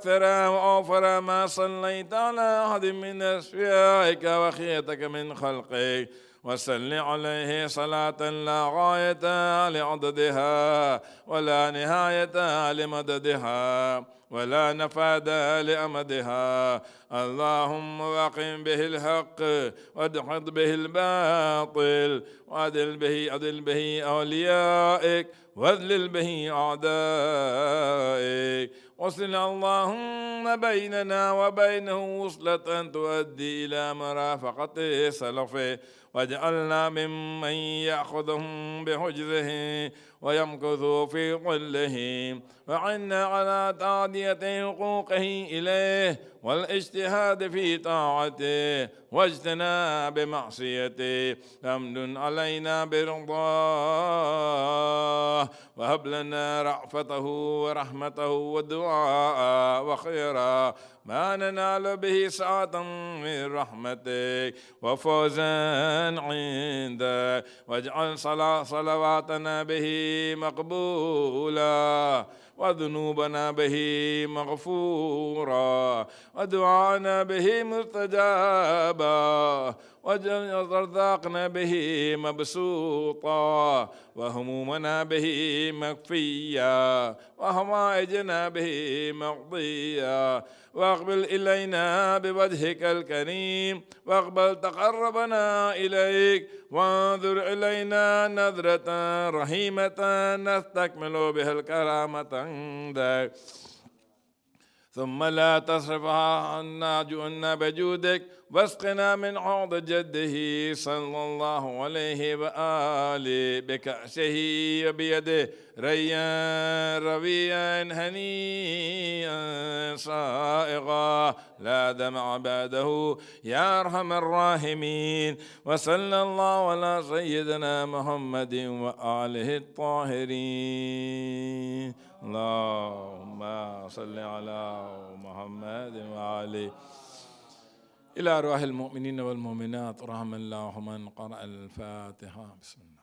أكثر وأوفر ما صليت على أحد من أصفيائك وخيتك من خلقك، وسل عليه صلاة لا غاية لعددها ولا نهاية لمددها ولا نفاد لأمدها. اللهم واقم به الحق وادحض به الباطل وأدل به أوليائك واذلل به أعدائك. وصل اللهم بيننا وبينه وصلة تؤدي إلى مرافقة سلفه، واجعلنا ممن يأخذهم بحجزه ويمكث في ظله، وعنا على تعدية حقوقه إليه والاجتهاد في طاعته واجتناب معصيته. حمد علينا برضاه، وهب لنا رأفته ورحمته والدعاء وخيرا ما ننال به سعة من رحمتك وفوزا عندك. واجعل صلواتنا به مقبولا، وذنوبنا به مغفورا، ودعانا به مستجابا، واجعل رزاقنا به مبسوطا، وهمومنا به مكفيا، وهوائجنا به مقضيا. واقبل إلينا بوجهك الكريم، واقبل تقربنا إليك، وانظر إلينا نظرة رحيمة نستكمل بها الكرامة عندك، ثم لا تصرفها عنا بجودك، واسقنا من حوض جده صلى الله عليه وآله بكأسه وبيده ريا رويا هنيئا صائغا لا دمع بعده يا أرحم الراحمين. وصلى الله على سيدنا محمد وآله الطاهرين. اللهم صل على محمد وآله. إلى أرواح المؤمنين والمؤمنات رحم الله من قرأ الفاتحة. بسم الله.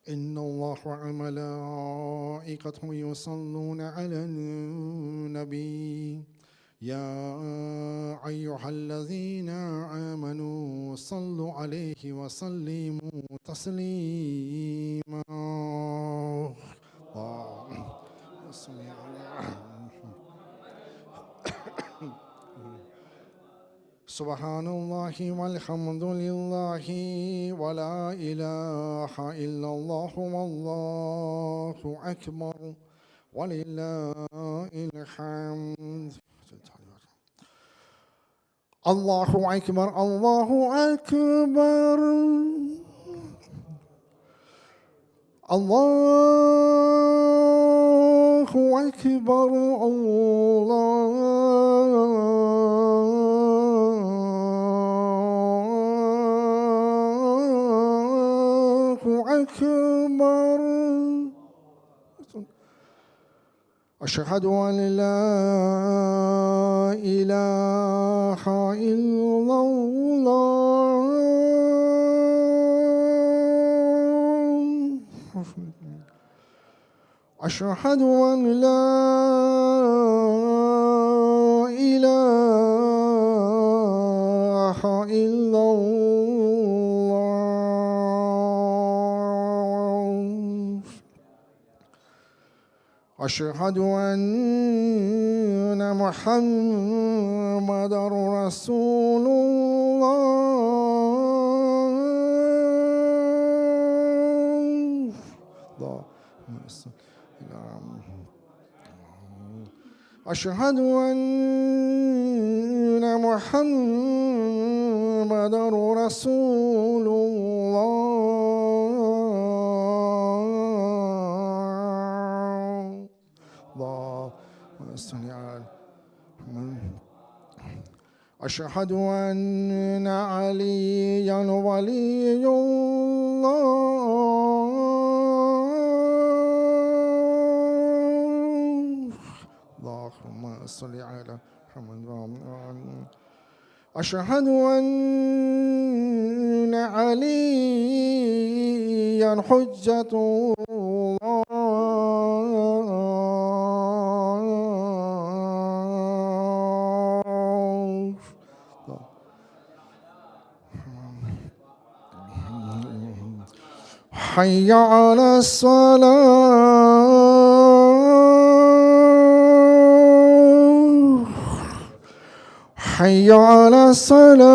إن الله وملائكته يصلون على النبي يا أيها الذين آمنوا صلوا عليه وسلموا تسليما. سبحان الله والحمد لله ولا إله إلا الله والله أكبر ولله الحمد. الله أكبر الله أكبر الله أكبر الله أكبر. أشهد أن لا إله إلا الله أشهد أن لا إله إلا الله أشهد أن محمدا رسول الله. أشهد أن محمدا رسول الله. اللهم صل على محمد. أشهد أن عليا ولي الله. اللهم صل على محمد. أشهد أن عليا حجة الله. حي على الصلاة حي على الصلاة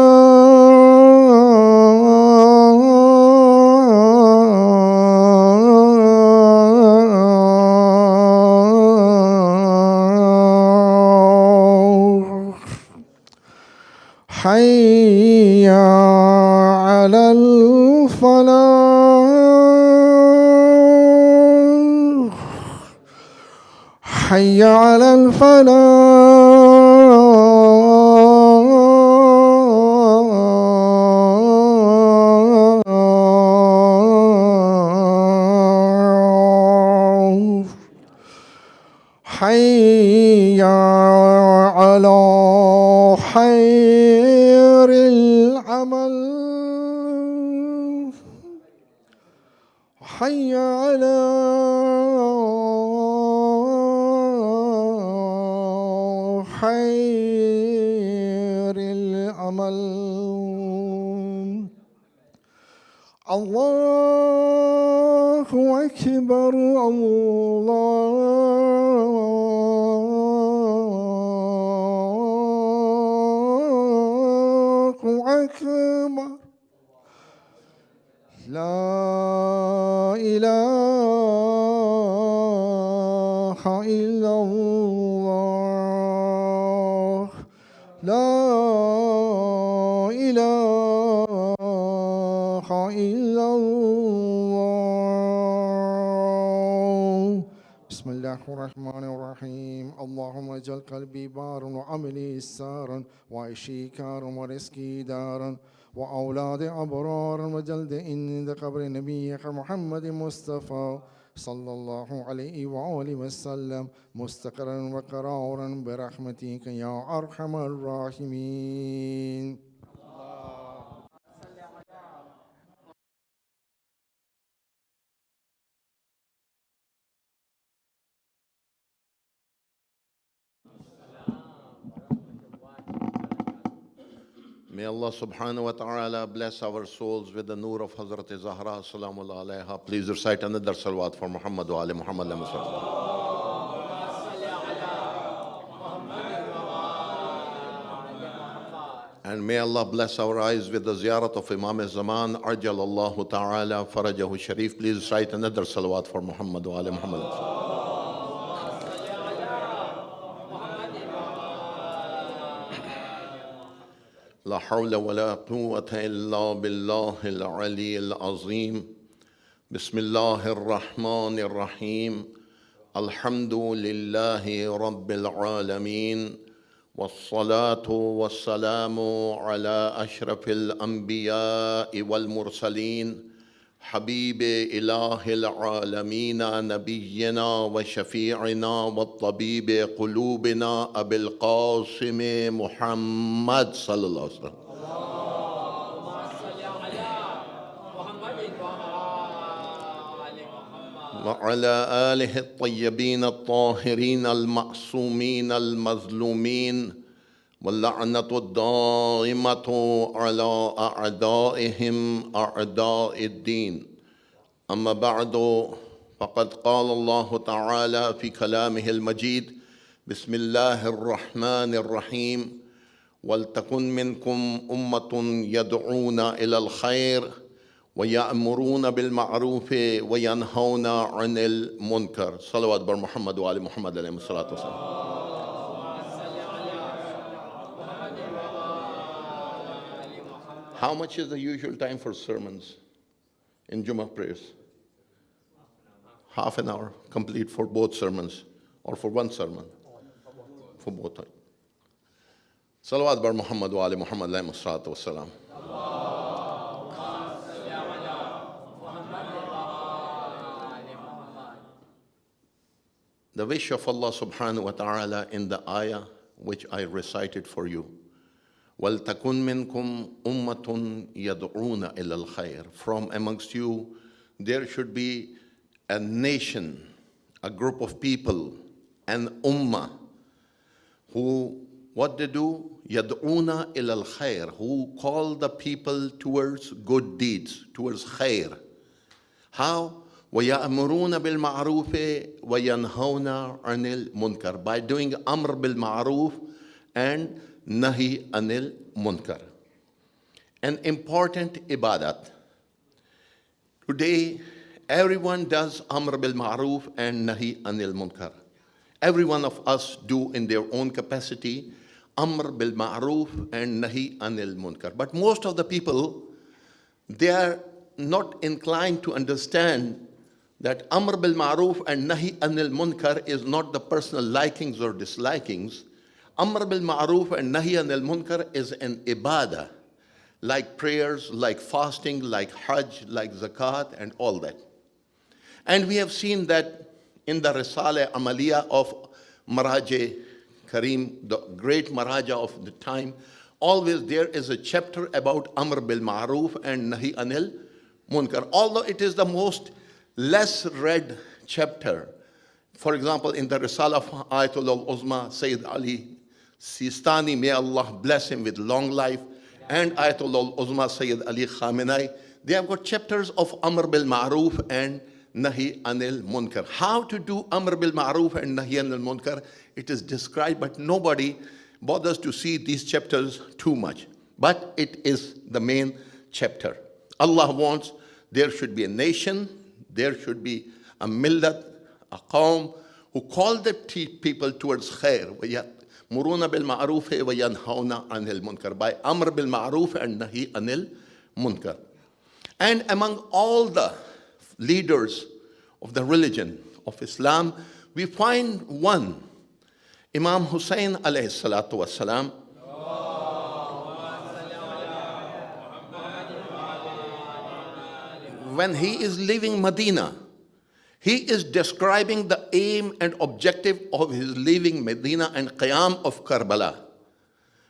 حي على الفلاح حي على الفلاح حي على خير العمل حي على خير العمل. الله أكبر الله أكبر لا إله إلا الله لا إله إلا الله. بسم الله الرحمن الرحيم. اللهم اجعل قلبي بارا وعملي سارا وعيشي كارا ورزقي دارا وأولاد أبرارا وجلد عند قبر نبيك محمد مصطفى صلى الله عليه وآله وسلم مستقرا وقرارا برحمتك يا أرحم الراحمين. May Allah subhanahu wa ta'ala bless our souls with the nur of Hazrat Zahra salamullah alayha. Please recite another salawat for Muhammad wa ali Muhammad. And may Allah bless our eyes with the ziyarat of Imam Zaman, Ajalallahu ta'ala farajahu sharif. Please recite another salawat for Muhammad wa ali Muhammad. لا حول ولا قوة إلا بالله العلي العظيم. بسم الله الرحمن الرحيم. الحمد لله رب العالمين والصلاة والسلام على أشرف الأنبياء والمرسلين حبيب إله العالمين نبينا وشفيعنا والطبيب قلوبنا أبي القاسم محمد صلى الله عليه وسلم. وعلى آله الطيبين الطاهرين المعصومين المظلومين واللعنة الدائمة على أعدائهم أعداء الدين. أما بعد فقد قال الله تعالى في كلامه المجيد بسم الله الرحمن الرحيم ولتكن منكم أمة يدعون إلى الخير ويأمرون بالمعروف وينهون عن المنكر. صلوات بر محمد وآل محمد عليه الصلاة والسلام. How much is the usual time for sermons in Jumu'ah prayers? Half an hour, complete for both sermons, or for one sermon? For both. Salawat bar Muhammad wa ali Muhammad alayhi salatu wassalam. The wish of Allah subhanahu wa ta'ala in the ayah which I recited for you. وَلْتَكُنْ مِنْكُمْ أُمَّةٌ يَدْعُونَ إِلَى الْخَيْرِ. From amongst you, there should be a nation, a group of people, an ummah, who, what they do? يَدْعُونَ إِلَى الْخَيْرِ, who call the people towards good deeds, towards khair. How? وَيَأْمُرُونَ بِالْمَعْرُوفِ وَيَنْهَوْنَ عَنِ الْمُنْكَرِ. By doing amr bil ma'ruf and nahi anil munkar. An important ibadat. Today, everyone does amr bil ma'ruf and nahi anil munkar. Every one of us do in their own capacity amr bil ma'ruf and nahi anil munkar. But most of the people, they are not inclined to understand that amr bil ma'ruf and nahi anil munkar is not the personal likings or dislikings. Amr bil ma'ruf and nahi anil munkar is an ibadah, like prayers, like fasting, like hajj, like zakat, and all that. And we have seen that in the Risale Amaliya of Maraje Kareem, the great Maraja of the time, always there is a chapter about Amr bil Ma'ruf and Nahi Anil Munkar. Although it is the most less read chapter. For example, in the Risala of Ayatollah al-Uzma, Sayyid Ali Sistani, may Allah bless him with long life, and Ayatollah al-Uzma, Sayyid Ali Khamenei, they have got chapters of Amr bil Ma'ruf and Nahi Anil Munkar. How to do Amr bil Ma'ruf and Nahi Anil Munkar, it is described, but nobody bothers to see these chapters too much. But it is the main chapter. Allah wants there should be a nation, there should be a millat, a qawm, who call the people towards khair. وَيَأْمُرُونَ بِالْمَعْرُوفِ وَيَنْهَوْنَ عَنِ الْمُنْكَرِ. By amr bil ma'ruf and nahi anil munkar. And among all the leaders of the religion of Islam, we find one, Imam Husayn alayhi salatu wassalam. When he is leaving Medina, he is describing the aim and objective of his leaving Medina and Qiyam of Karbala.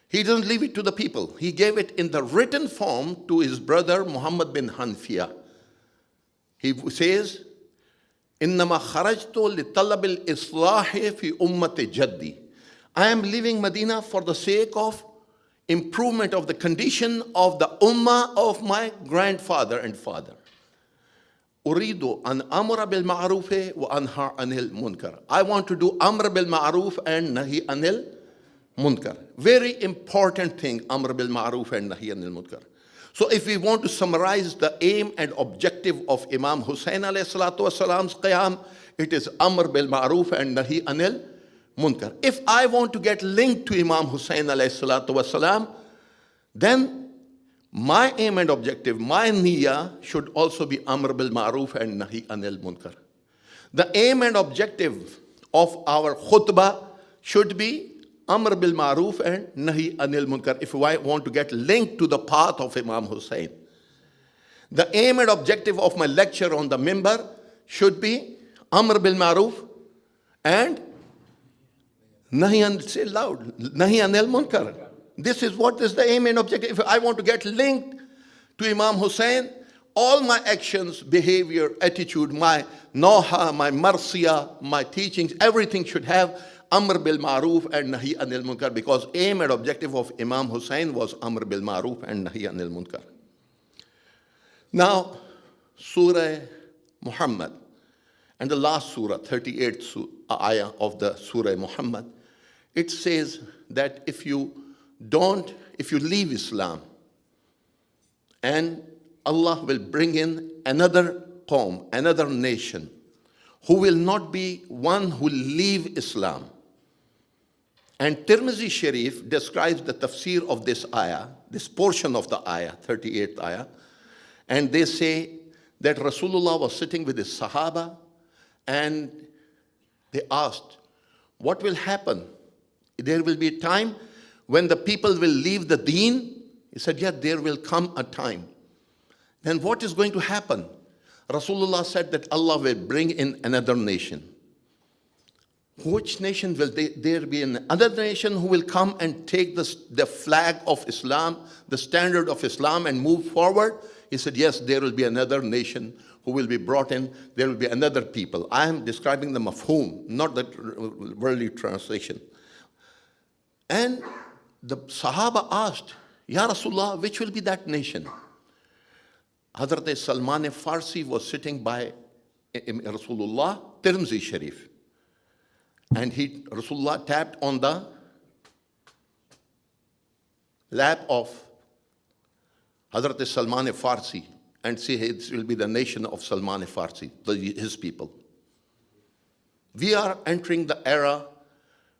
He doesn't leave it to the people. He gave it in the written form to his brother Muhammad bin Hanfiya. He says, إِنَّمَا خَرَجْتُ لِطَلَبِ الْإِصْلَاحِ فِي أُمَّةِ جَدِّي. I am leaving Medina for the sake of improvement of the condition of the ummah of my grandfather and father. أريد أن أمر بالمعروف وأنهى عن المنكر. I want to do amr bil ma'ruf and nahi anil munkar. Very important thing, amr bil ma'ruf and nahi anil munkar. So if we want to summarize the aim and objective of Imam Husayn alayhi salatu wasalam's qiyam, it is amr bil ma'ruf and nahi anil munkar. If I want to get linked to Imam Husayn alayhi salatu wasalam, then my aim and objective, my niyyah should also be amr bil ma'ruf and nahi anil munkar. The aim and objective of our khutbah should be amr bil ma'ruf and nahi anil munkar if I want to get linked to the path of Imam Hussain. The aim and objective of my lecture on the mimbar should be amr bil ma'ruf and nahi, say loud, nahi anil munkar. This is what is the aim and objective. If I want to get linked to Imam Hussain, all my actions, behavior, attitude, my noha, my marsiya, my teachings, everything should have amr bil ma'ruf and nahi anil munkar, because aim and objective of Imam Hussain was amr bil ma'ruf and nahi anil munkar. Now, Surah Muhammad, and the last surah, 38th ayah of the Surah Muhammad, it says that if you leave Islam, and Allah will bring in another qawm, another nation, who will not be one who leave Islam. And Tirmizi Sharif describes the tafsir of this ayah, this portion of the ayah, 38th ayah, and they say that Rasulullah was sitting with his Sahaba, and they asked, what will happen? There will be a time when the people will leave the deen. He said, yeah, there will come a time. Then what is going to happen? Rasulullah said that Allah will bring in another nation. Which nation will there be? Another nation who will come and take the flag of Islam, the standard of Islam, and move forward? He said, yes, there will be another nation who will be brought in. There will be another people. I am describing the mafhum, not the worldly translation. And the Sahaba asked, Ya Rasulullah, which will be that nation? Hazrat Salman Farsi was sitting by Rasulullah, Tirmizi Sharif. And Rasulullah tapped on the lap of Hazrat Salman Farsi and said, it will be the nation of Salman Farsi, his people. We are entering the era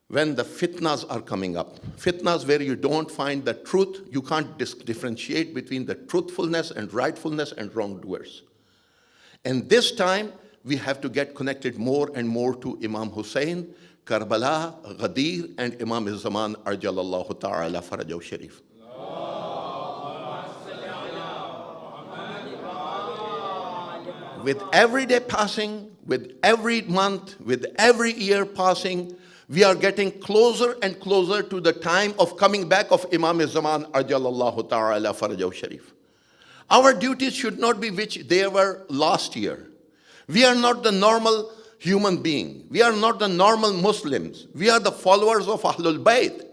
when the fitnas are coming up. Fitnas where you don't find the truth, you can't differentiate between the truthfulness and rightfulness and wrongdoers. And this time, we have to get connected more and more to Imam Husayn, Karbala, Ghadir, and Imam al-Zaman, Arjalallahu Ta'ala Farajahu Sharif. With every day passing, with every month, with every year passing, we are getting closer and closer to the time of coming back of Imam al-Zaman, Arjalallahu Ta'ala Farajahu Sharif. Our duties should not be which they were last year. We are not the normal human being. We are not the normal Muslims. We are the followers of Ahlul Bayt.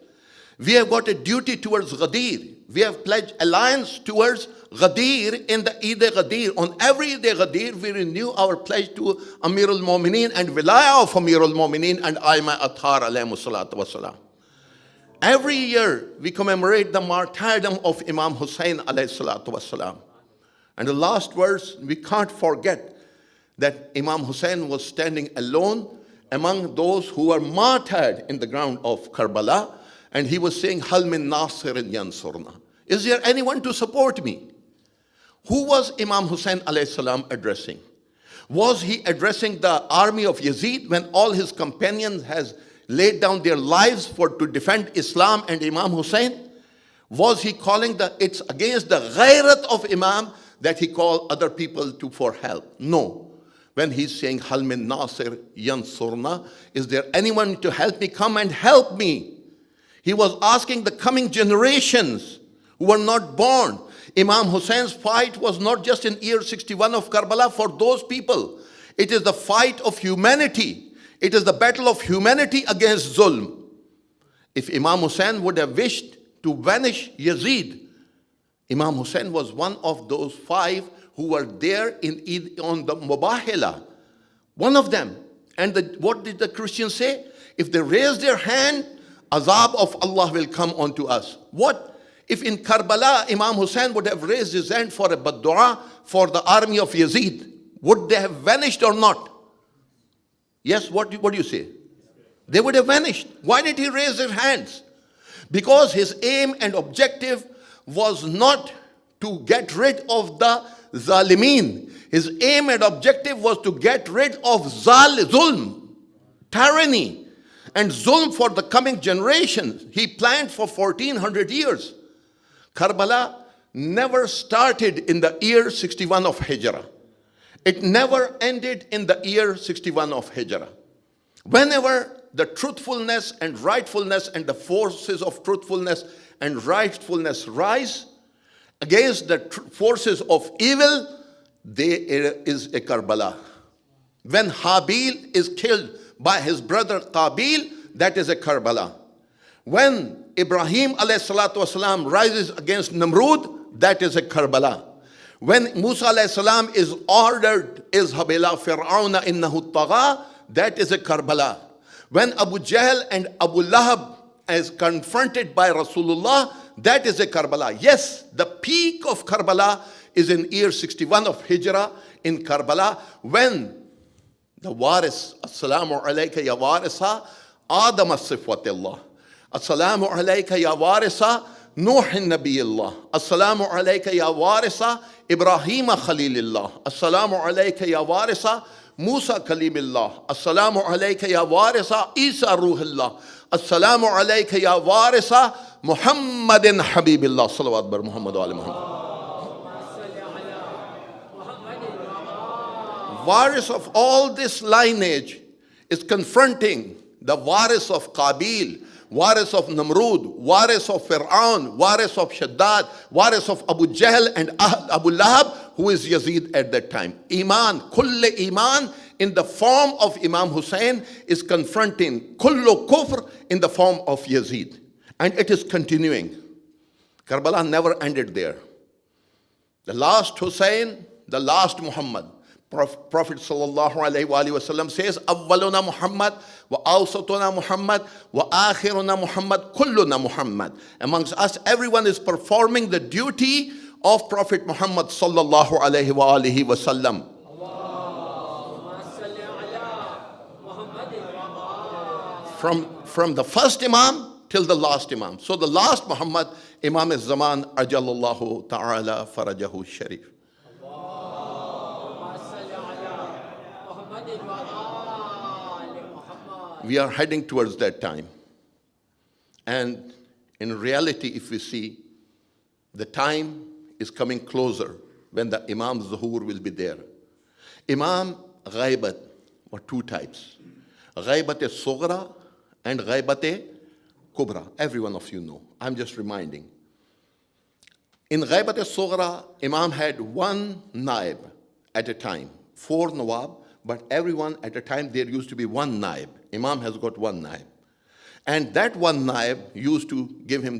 We have got a duty towards Ghadir. We have pledged alliance towards Ghadir in the Eid Ghadir. On every Eid Ghadir, we renew our pledge to Amirul Mu'mineen and Wilaya of Amirul Mu'mineen and Aima Athar alayhi salatu wasalam. Every year, we commemorate the martyrdom of Imam Hussain alayhi salatu wasalam. And the last verse, we can't forget that Imam Hussain was standing alone among those who were martyred in the ground of Karbala, and he was saying, Hal min nasirin yansurna. Is there anyone to support me? Who was Imam Hussain alayhi salam addressing? Was he addressing the army of Yazid when all his companions has laid down their lives to defend Islam and Imam Hussain? Was he calling it's against the ghairat of Imam that he called other people for help? No. When he's saying, Hal min nasir yansurna, is there anyone to help me? Come and help me. He was asking the coming generations who were not born. Imam Hussein's fight was not just in year 61 of Karbala for those people. It is the fight of humanity. It is the battle of humanity against zulm. If Imam Hussain would have wished to vanish Yazid. Imam Hussain was one of those 5 who were there on the Mubahila. One of them. And what did the Christians say? If they raise their hand, azab of Allah will come onto us. What? If in Karbala, Imam Hussain would have raised his hand for a bad-dua for the army of Yazid, would they have vanished or not? Yes, what do you say? They would have vanished. Why did he raise his hands? Because his aim and objective was not to get rid of the Zalimin. His aim and objective was to get rid of Zulm, tyranny, and Zulm for the coming generations. He planned for 1400 years. Karbala never started in the year 61 of Hijrah. It never ended in the year 61 of Hijrah. Whenever the truthfulness and rightfulness and the forces of truthfulness and rightfulness rise against the forces of evil, there is a Karbala. When Habil is killed by his brother Qabil, that is a Karbala. When Ibrahim alayhi salatu wasalam rises against Namrud, that is a Karbala. When Musa alayhi salam is ordered, izhab ila fir'auna innahu tagha, that is a Karbala. When Abu Jahl and Abu Lahab is confronted by Rasulullah, that is a Karbala. Yes, the peak of Karbala is in year 61 of Hijrah in Karbala, when the Waris, Assalamu alayka ya warisa, Adam as-sifwatillah. Assalamu alayka ya warisa, Nuh nabiyillah. Assalamu alayka ya warisa, Ibrahim khalilillah. Assalamu alayka ya warisa, Musa kalimillah. Assalamu alayka ya warisa, Isa ruhullah. Assalamu alayka ya warisa, Muhammadin habibillah. Salawat bar Muhammad wa ali Muhammad. Waris of all this lineage is confronting the Waris of Qabil, Waris of Namrud, Waris of Fir'aun, Waris of Shaddad, Waris of Abu Jahl and Abu Lahab, who is Yazid at that time. Iman, Kulle Iman in the form of Imam Hussain is confronting Kullu Kufr in the form of Yazid. And it is continuing. Karbala never ended there. The last Hussain, the last Muhammad. Prophet sallallahu alaihi wasallam says, "Awwaluna Muhammad, wa awsatuna Muhammad, wa akhiruna Muhammad, kulluna Muhammad." Amongst us, everyone is performing the duty of Prophet Muhammad sallallahu alaihi wasallam. From the first Imam till the last Imam. So the last Muhammad, Imam al-Zaman, ajallallahu ta'ala farajahu sharif. We are heading towards that time. And in reality, if we see, the time is coming closer when the Imam Zuhur will be there. Imam Ghaibat were 2 types. Ghaibat-e-Sughra and Ghaibat-e-Kubra. Every one of you know. I'm just reminding. In Ghaibat-e-Sughra, Imam had 1 naib at a time. 4 nawab, but everyone at a time there used to be 1 naib. Imam has got 1 naib. And that 1 naib used to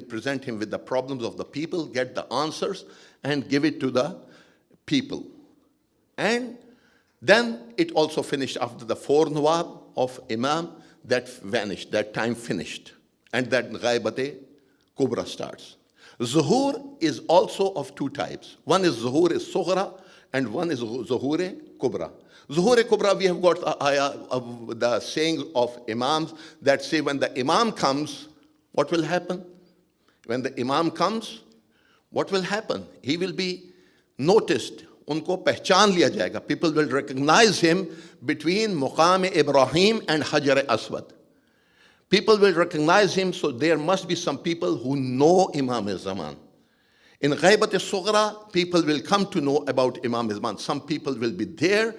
present him with the problems of the people, get the answers, and give it to the people. And then it also finished after the 4 nawab of Imam, that vanished, that time finished. And that Ghaibate Kubra starts. Zuhur is also of 2 types. One is Zuhur is Sughra, and one is Zuhur Kubra. Zuhur Kubra, we have got the sayings of Imams that say when the Imam comes, what will happen? When the Imam comes, what will happen? He will be noticed. Unko pehchan liya jayega. People will recognize him between Muqam Ibrahim and Hajar Aswad. People will recognize him, so there must be some people who know Imam al-Zaman. In Ghaibat al-Sughra, people will come to know about Imam al-Zaman. Some people will be there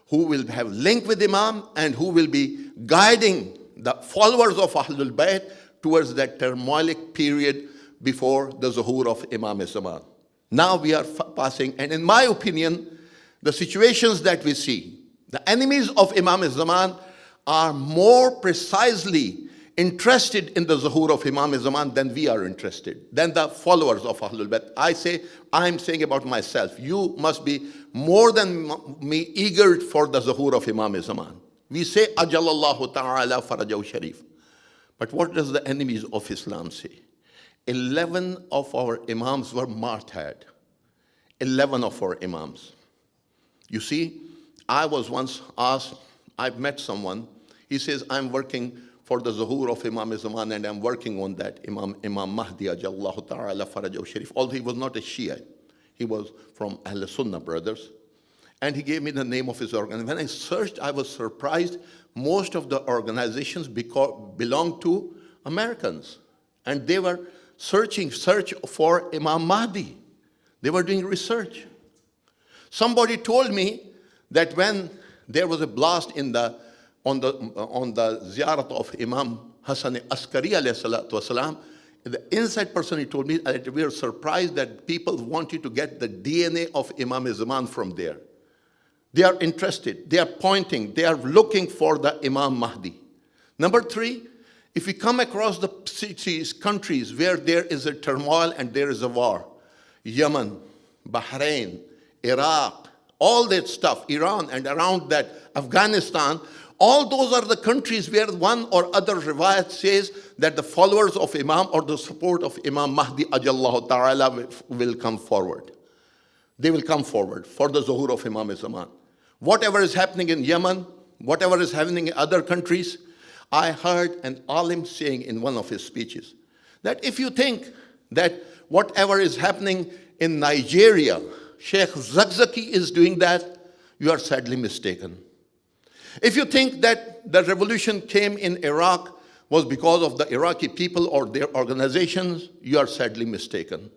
who will have link with Imam and who will be guiding the followers of Ahlul Bayt towards that turmoilic period before the Zuhur of Imam al-Zaman. Now we are passing, and in my opinion, the situations that we see, the enemies of Imam al-Zaman are more precisely interested in the zuhur of Imam Zaman than we are interested, than the followers of Ahlul Bayt. I'm saying about myself, you must be more than me eager for the zuhur of Imam Zaman. We say, Ajalallahu ta'ala farajahu sharif. But what does the enemies of Islam say? 11 of our Imams were martyred. 11 of our Imams. You see, I was once asked, I've met someone, he says, I'm working for the zuhur of Imam Zaman and I'm working on that, Imam Mahdi ajallahu ta'ala farajahu sharif. Although he was not a Shia, he was from Ahl Sunnah brothers. And he gave me the name of his organization. When I searched, I was surprised. Most of the organizations belonged to Americans. And they were search for Imam Mahdi. They were doing research. Somebody told me that when there was a blast on the ziyarat of Imam Hussaini Askari alayhi salatu wasalam, the inside person, he told me that we are surprised that people wanted to get the DNA of Imam Zaman from there. They are interested, they are pointing, they are looking for the Imam Mahdi. Number 3, if we come across the cities, countries where there is a turmoil and there is a war, Yemen, Bahrain, Iraq, all that stuff, Iran and around that, Afghanistan, all those are the countries where one or other riwayat says that the followers of Imam or the support of Imam Mahdi ajallahu ta'ala will come forward. They will come forward for the zuhur of Imam Zaman. Whatever is happening in Yemen, whatever is happening in other countries, I heard an alim saying in one of his speeches that if you think that whatever is happening in Nigeria, Sheikh Zakzaki is doing that, you are sadly mistaken. If you think that the revolution came in Iraq was because of the Iraqi people or their organizations, you are sadly mistaken.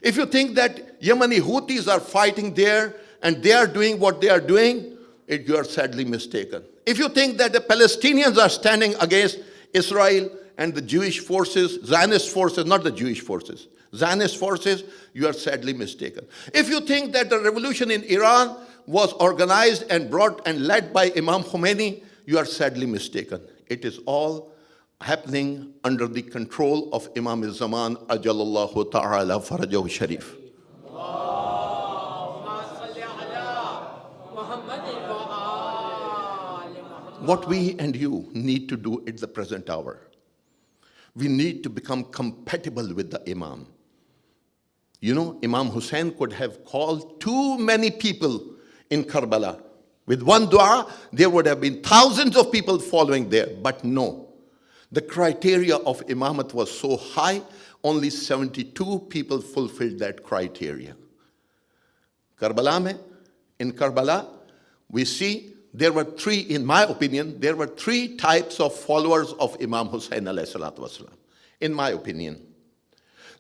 If you think that Yemeni Houthis are fighting there and they are doing what they are doing, you are sadly mistaken. If you think that the Palestinians are standing against Israel and the Jewish forces, Zionist forces, not the Jewish forces, Zionist forces, you are sadly mistaken. If you think that the revolution in Iran was organized and brought and led by Imam Khomeini, you are sadly mistaken. It is all happening under the control of Imam Zaman ajalallahu ta'ala farajahu sharif. What we and you need to do at the present hour, we need to become compatible with the Imam. You know, Imam Husayn could have called too many people in Karbala. With one dua, there would have been thousands of people following there, but no. The criteria of Imamat was so high, only 72 people fulfilled that criteria. In Karbala, we see there were 3, in my opinion, there were 3 types of followers of Imam Husayn alayhi salatu wasalam, in my opinion.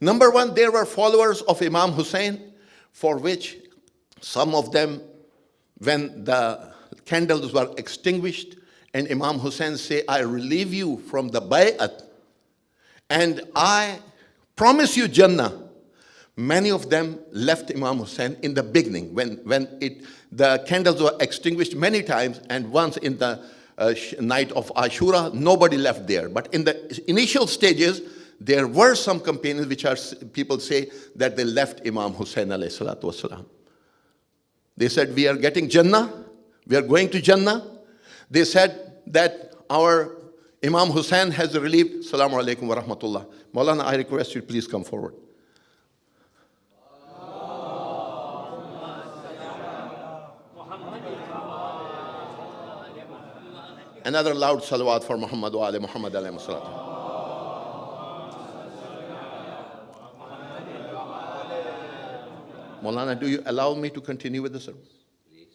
Number 1, there were followers of Imam Husayn, for which some of them, when the candles were extinguished, and Imam Husayn say, I relieve you from the bay'at, and I promise you Jannah. Many of them left Imam Husayn in the beginning, when the candles were extinguished many times, and once in the night of Ashura, nobody left there. But in the initial stages, there were some companions which are, people say that they left Imam Husayn alayhi salatu wasalam. They said, we are getting Jannah, we are going to Jannah. They said that our Imam Husayn has relieved. Assalamu alaikum wa rahmatullah. Maulana, I request you please come forward. Another loud salawat for Muhammad wa ali Muhammad alayhi salatu. Maulana, do you allow me to continue with the service? Please.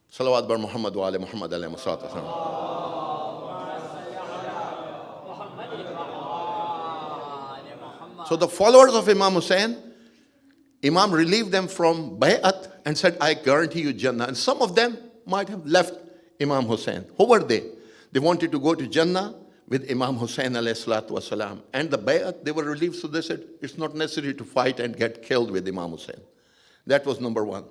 Salawat bar Muhammad wa ali Muhammad alayhi salatu. So the followers of Imam Husayn, Imam relieved them from bay'at and said, I guarantee you Jannah. And some of them might have left Imam Husayn. Who were they? They wanted to go to Jannah with Imam Husayn alayhi salatu wasalam. And the bay'at, they were relieved, so they said, it's not necessary to fight and get killed with Imam Husayn. That was number 1.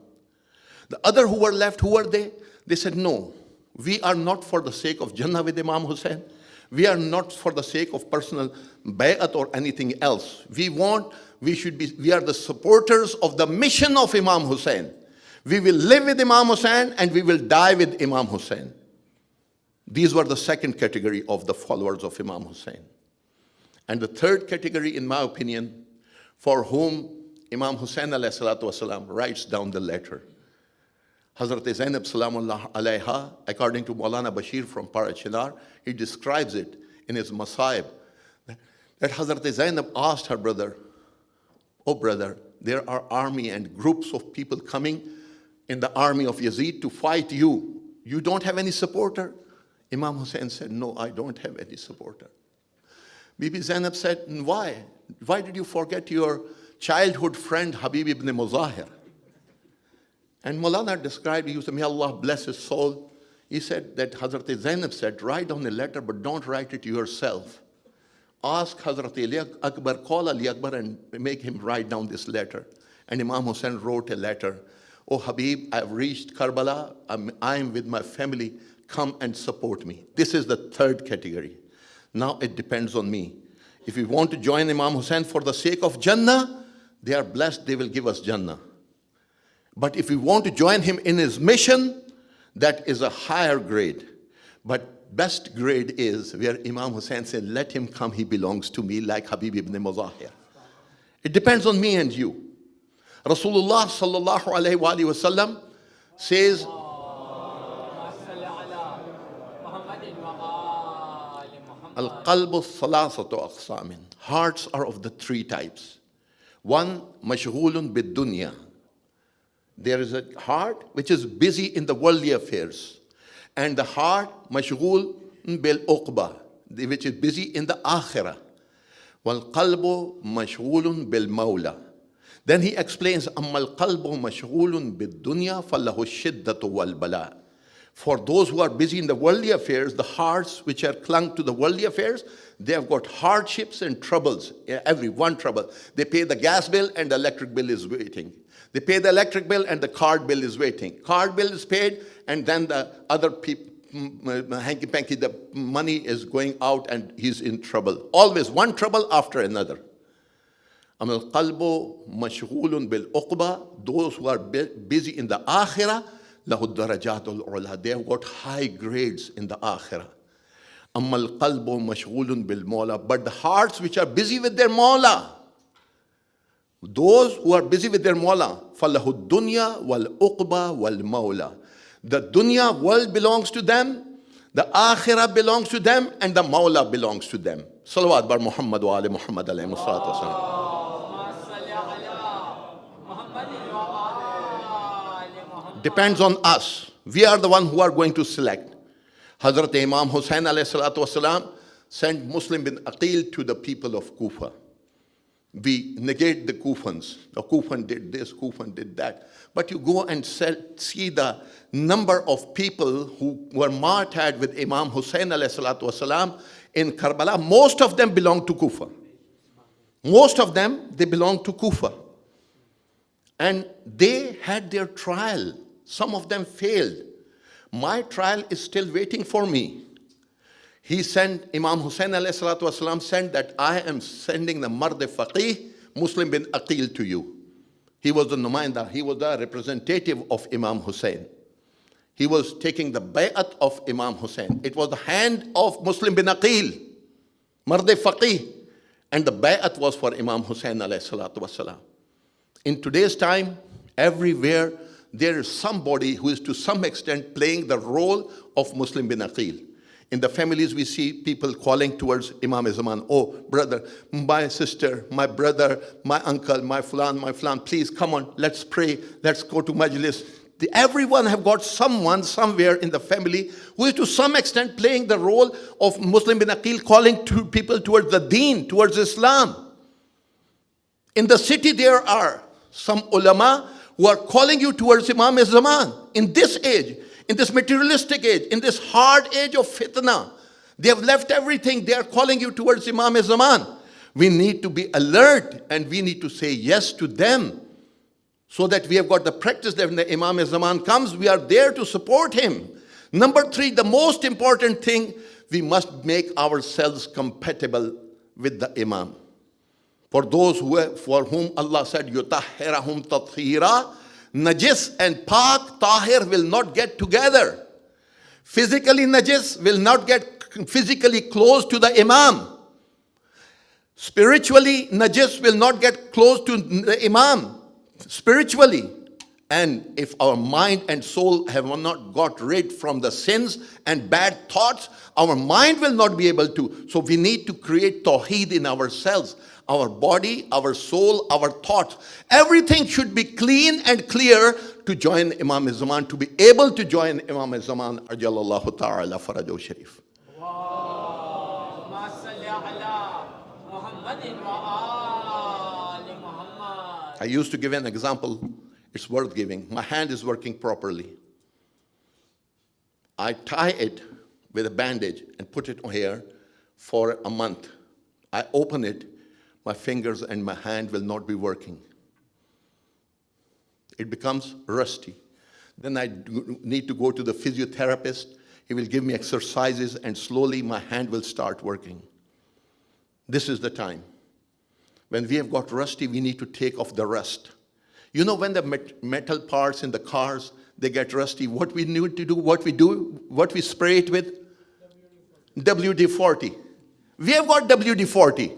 The other who were left, who were they? They said, no, we are not for the sake of Jannah with Imam Husayn. We are not for the sake of personal bay'at or anything else. We are the supporters of the mission of Imam Hussain. We will live with Imam Hussain and we will die with Imam Hussain. These were the second category of the followers of Imam Hussain. And the third category, in my opinion, for whom Imam Hussain alayhi salatu wasalam writes down the letter. Hazrat Zainab salamullah alayha, according to Maulana Bashir from Parachinar, he describes it in his Masaib, that Hazrat Zainab asked her brother, "Oh brother, there are army and groups of people coming in the army of Yazid to fight you. You don't have any supporter?" Imam Hussain said, "No, I don't have any supporter." Bibi Zainab said, "Why? Why did you forget your childhood friend Habib ibn Muzahir?" And Maulana described, he said, may Allah bless his soul. He said that Hazrat Zainab said, "Write down a letter, but don't write it yourself. Ask Hazrat Ali Akbar, call Ali Akbar and make him write down this letter." And Imam Hussain wrote a letter. "Oh Habib, I've reached Karbala. I am with my family. Come and support me." This is the third category. Now it depends on me. If we want to join Imam Hussain for the sake of Jannah, they are blessed, they will give us Jannah. But if we want to join him in his mission, that is a higher grade. But best grade is where Imam Hussain said, "Let him come, he belongs to me," like Habib ibn Muzahir. It depends on me and you. Rasulullah sallallahu alayhi wa sallam says, Al-qalbu salasatu aqsamin. Hearts are of the three types. One, mashghulun bid-dunya. There is a heart which is busy in the worldly affairs. And the heart, mashghul bil-uqba, which is busy in the akhirah. Wal-qalbu mashghulun bil-mawla. Then he explains, Amma al-qalbu mashghulun bid-dunya fallahu shiddatu wal-bala. For those who are busy in the worldly affairs, the hearts which are clung to the worldly affairs, they have got hardships and troubles, every one trouble. They pay the gas bill and the electric bill is waiting. They pay the electric bill and the card bill is waiting. Card bill is paid and then the other people, hanky-panky, the money is going out and he's in trouble. Always one trouble after another. Amal qalbu mashghulun bil uqba. Those who are busy in the akhirah, lahu darajatul ula. They have got high grades in the akhirah. Amal qalbu mashghulun bil mawla. But the hearts which are busy with their mawla, those who are busy with their mawla, falahu dunya wal uqba wal mawla. The dunya world belongs to them, the akhirah belongs to them, and the mawla belongs to them. Salawat bar Muhammad wa ali Muhammad alayhi salatu wasalam. Depends on us. We are the one who are going to select. Hazrat Imam Husayn alayhi salatu wasalam sent Muslim bin Aqil to the people of Kufa. We negate the Kufans. The Kufan did this, Kufan did that. But you go and see the number of people who were martyred with Imam Husayn alayhi salatu wasalam in Karbala. Most of them belong to Kufa. Most of them, they belong to Kufa. And they had their trial. Some of them failed. My trial is still waiting for me. He sent, Imam Hussain alayhi salatu wasalam sent that I am sending the Mard Faqih, Muslim bin Aqil to you. He was the Numainda, he was the representative of Imam Hussain. He was taking the bay'at of Imam Hussain. It was the hand of Muslim bin Aqil, Mard Faqih. And the bay'at was for Imam Hussain alayhi salatu wasalam. In today's time, everywhere, there is somebody who is to some extent playing the role of Muslim bin Aqil. In the families, we see people calling towards Imam Zaman. "Oh, brother, my sister, my brother, my uncle, my flan, please come on, let's pray, let's go to Majlis." Everyone have got someone somewhere in the family who is to some extent playing the role of Muslim bin Aqil, calling to people towards the deen, towards Islam. In the city, there are some ulama who are calling you towards Imam Zaman. In this age, in this materialistic age, in this hard age of fitna, they have left everything. They are calling you towards Imam Zaman. We need to be alert and we need to say yes to them so that we have got the practice that when the Imam Zaman comes, we are there to support him. Number three, the most important thing, we must make ourselves compatible with the Imam. For those for whom Allah said, يُطَهِّرَهُمْ تَطْهِيرًا, najis and pak, tahir will not get together. Physically najis will not get physically close to the Imam. Spiritually, najis will not get close to the Imam. Spiritually. And if our mind and soul have not got rid from the sins and bad thoughts, our mind will not be able to. So we need to create tawheed in ourselves. Our body, our soul, our thoughts. Everything should be clean and clear to join Imam Zaman, to be able to join Imam Zaman, Ajalallahu Ta'ala Farajahu Sharif. I used to give an example. It's worth giving. My hand is working properly. I tie it with a bandage and put it on here for a month. I open it, my fingers and my hand will not be working. It becomes rusty. Then I need to go to the physiotherapist. He will give me exercises and slowly my hand will start working. This is the time. When we have got rusty, we need to take off the rust. You know, when the metal parts in the cars, they get rusty, what we need to do, what we spray it with? WD-40. We have got WD-40.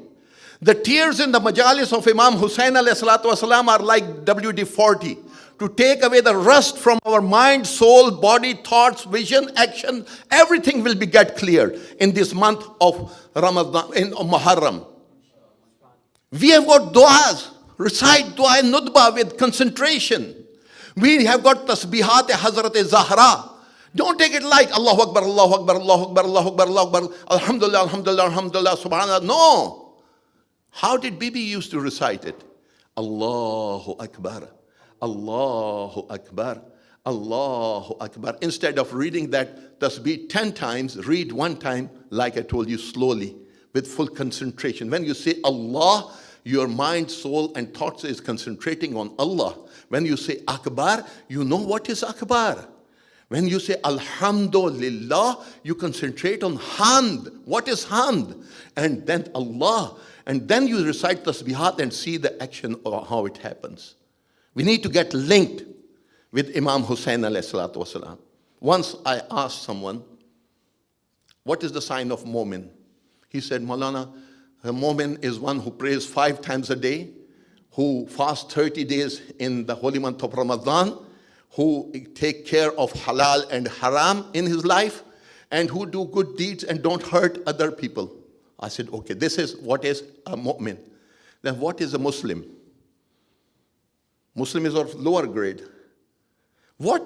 The tears in the majalis of Imam Husayn alayhi salatu wasalam are like WD-40. To take away the rust from our mind, soul, body, thoughts, vision, action, everything will get clear in this month of Ramadan, in Muharram. We have got du'as. Recite dua nudba with concentration. We have got tasbihat Hazrat Zahra. Don't take it like Allahu Akbar, Allahu Akbar, Allahu Akbar, Allahu Akbar, Allahu Akbar, Alhamdulillah, Alhamdulillah, Alhamdulillah, Subhanallah. No. How did Bibi used to recite it? Allahu Akbar, Allahu Akbar, Allahu Akbar. Instead of reading that tasbih 10 times, read one time, like I told you, slowly, with full concentration. When you say Allah, your mind, soul, and thoughts is concentrating on Allah. When you say Akbar, you know what is Akbar. When you say Alhamdulillah, you concentrate on Hamd. What is Hamd? And then Allah. And then you recite Tasbihat and see the action of how it happens. We need to get linked with Imam Husayn alayhi salatu wasalam. Once I asked someone, what is the sign of Mu'min? He said, Maulana, a Mu'min is one who prays 5 times a day, who fasts 30 days in the holy month of Ramadan, who take care of halal and haram in his life, and who do good deeds and don't hurt other people. I said, okay, this is what is a Mu'min. Then what is a Muslim? Muslim is of lower grade. What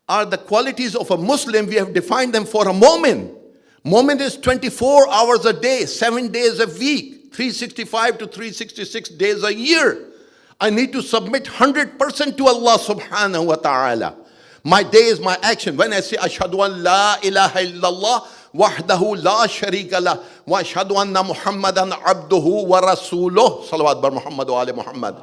are the qualities of a Muslim? We have defined them for a Mu'min. Mu'min is 24 hours a day, 7 days a week, 365 to 366 days a year. I need to submit 100% to Allah subhanahu wa ta'ala. My day is my action. When I say, Ashhadu an la ilaha illallah, wahdahu la sharika lah, wa ashhadu anna Muhammadan abduhu wa rasuluh, salawat bar Muhammad wa ali Muhammad.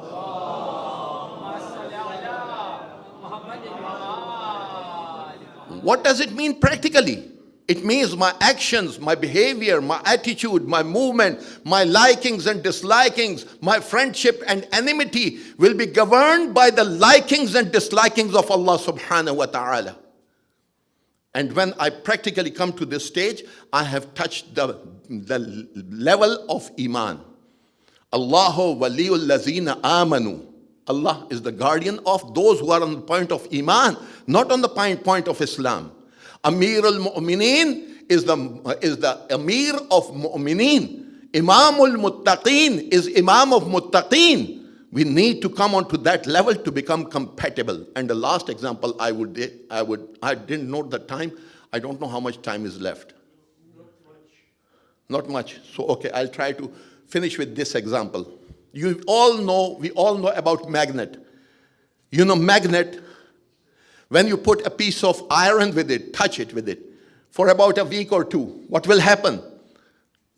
What does it mean practically? It means my actions, my behavior, my attitude, my movement, my likings and dislikings, my friendship and enmity will be governed by the likings and dislikings of Allah subhanahu wa ta'ala. And when I practically come to this stage, I have touched the level of Iman. Allahu waliyul lazina amanu. Allah is the guardian of those who are on the point of Iman, not on the point of Islam. Amir al-Mu'mineen is the Amir of Mu'mineen. Imamul Muttaqeen is Imam of Muttaqeen. We need to come on to that level to become compatible. And the last example I didn't note the time. I don't know how much time is left. Not much. So, okay, I'll try to finish with this example. We all know about magnet. You know magnet, when you put a piece of iron with it, touch it with it, for about a week or two, what will happen?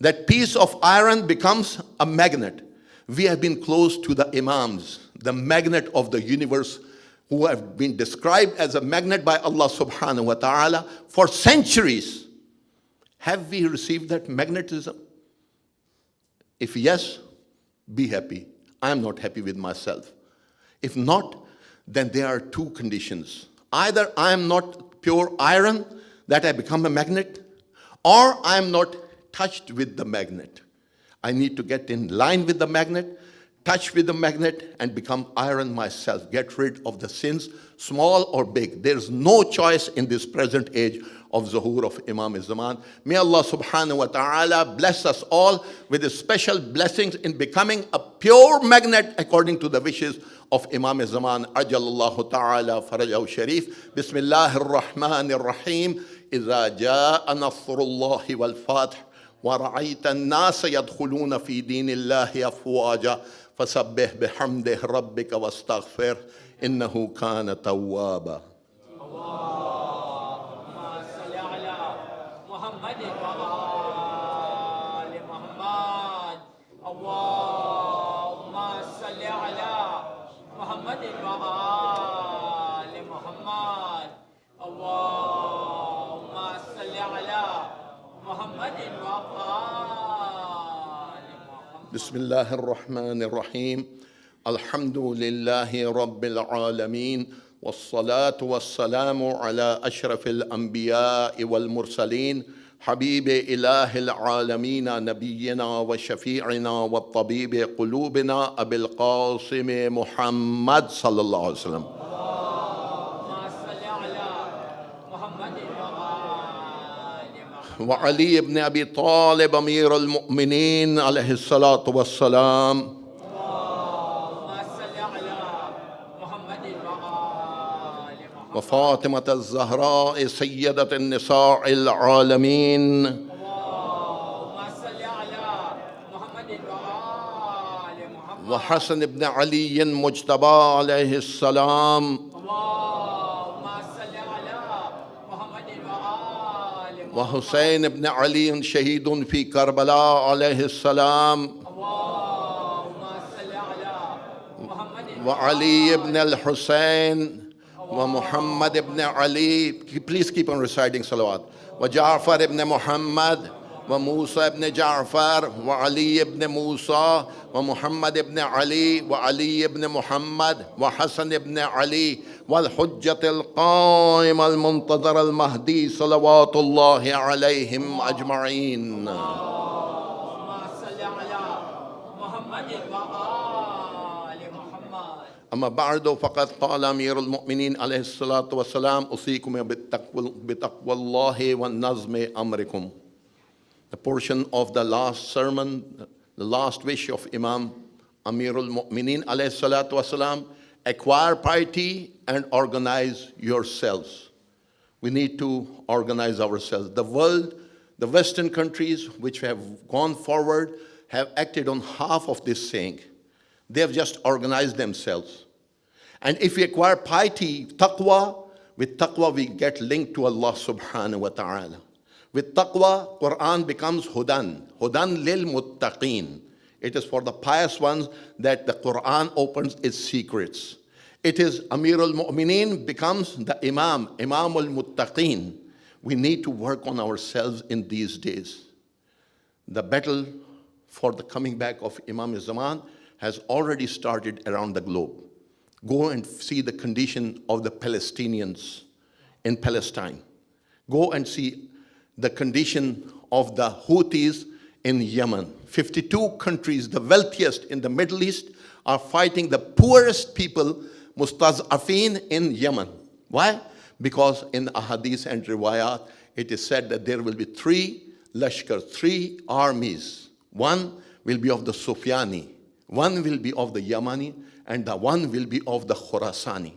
That piece of iron becomes a magnet. We have been close to the Imams, the magnet of the universe, who have been described as a magnet by Allah subhanahu wa ta'ala for centuries. Have we received that magnetism? If yes, be happy. I am not happy with myself. If not, then there are two conditions. Either I am not pure iron, that I become a magnet, or I am not touched with the magnet. I need to get in line with the magnet, touch with the magnet, and become iron myself. Get rid of the sins, small or big. There's no choice in this present age of Zuhur of Imam Zaman. May Allah subhanahu wa ta'ala bless us all with his special blessings in becoming a pure magnet according to the wishes of Imam Zaman. Ajalallahu ta'ala farajahu sharif. Bismillahir Rahmanir Rahim. إذا جاء نصر الله والفتح ورأيت الناس يدخلون في دين الله أفواجا فسبح بحمده ربك واستغفر إنه كان توابا. اللهم صل على محمد وآل محمد. اللهم صل على محمد وآل محمد. اللهم صل على محمد وآل محمد. بسم الله الرحمن الرحيم. الحمد لله رب العالمين والصلاة والسلام على أشرف الأنبياء والمرسلين حبيب إله العالمين نبينا وشفيعنا والطبيب قلوبنا أبي القاسم محمد صلى الله عليه وسلم. وعلي بن أبي طالب أمير المؤمنين عليه الصلاة والسلام. وفاطمة الزهراء سيدة النساء العالمين. وحسن بن علي مجتبى عليه السلام. وحسين بن علي شهيد في كربلاء عليه السلام. وعلي بن الحسين ومحمد بن علي. Please keep on reciting salawat. وجعفر بن محمد وموسى بن جعفر وعلي بن موسى ومحمد بن علي وعلي بن محمد وحسن بن علي والحجة القائم المنتظر المهدي صلوات الله عليهم أجمعين. أما بعد فقد قال أمير المؤمنين عليه الصلاة والسلام أوصيكم بتقوى الله والنظم أمركم. The portion of the last sermon, the last wish of Imam Amir al-Mu'mineen alayhi salatu wasalam, acquire piety and organize yourselves. We need to organize ourselves. The world, the Western countries which have gone forward have acted on half of this saying. They have just organized themselves. And if we acquire piety, taqwa, with taqwa we get linked to Allah subhanahu wa ta'ala. With taqwa, Quran becomes hudan. Hudan lil muttaqeen. It is for the pious ones that the Quran opens its secrets. It is Amir al-Mu'mineen becomes the Imam, Imam al-Muttaqeen. We need to work on ourselves in these days. The battle for the coming back of Imam Zaman has already started around the globe. Go and see the condition of the Palestinians in Palestine. Go and see the condition of the Houthis in Yemen. 52 countries, the wealthiest in the Middle East, are fighting the poorest people, mustaz'afin, in Yemen. Why? Because in ahadith and riwayat, it is said that there will be three lashkar, three armies. One will be of the Sufyani, one will be of the Yamani, and the one will be of the Khurasani.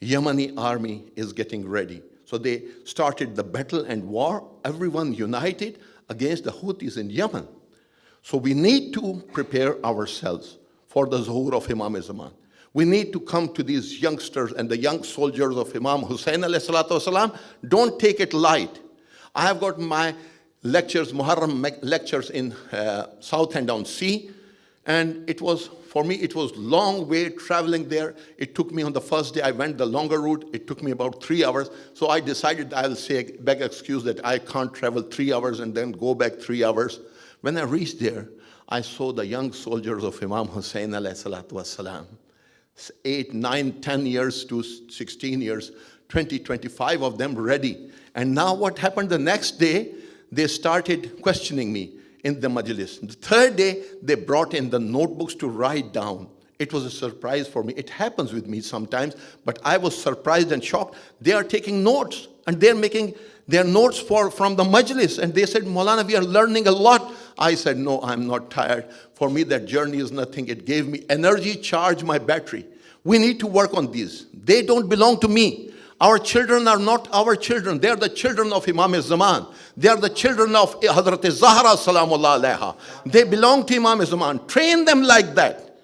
Yemeni army is getting ready. So they started the battle and war, everyone united against the Houthis in Yemen. So we need to prepare ourselves for the Zuhur of Imam Zaman. We need to come to these youngsters and the young soldiers of Imam Husayn alayhi salatu wasalam. Don't take it light. I have got my lectures, Muharram lectures in Southend on Sea. And it was, for me, it was long way traveling there. It took me on the first day, I went the longer route. It took me about 3 hours. So I decided I'll say, beg excuse that I can't travel 3 hours and then go back 3 hours. When I reached there, I saw the young soldiers of Imam Hussain alayhi salatu wasalam. 8, 9, 10 years to 16 years, 20, 25 of them ready. And now what happened the next day, they started questioning me in the majlis. The third day, they brought in the notebooks to write down. It was a surprise for me. It happens with me sometimes, but I was surprised and shocked. They are taking notes, and they're making their notes from the majlis. And they said, Maulana, we are learning a lot. I said, no, I'm not tired. For me, that journey is nothing. It gave me energy, charged my battery. We need to work on these. They don't belong to me. Our children are not our children. They are the children of Imam Zaman. They are the children of Hazrat Zahra Salamullah Alaiha. They belong to Imam Zaman. Train them like that.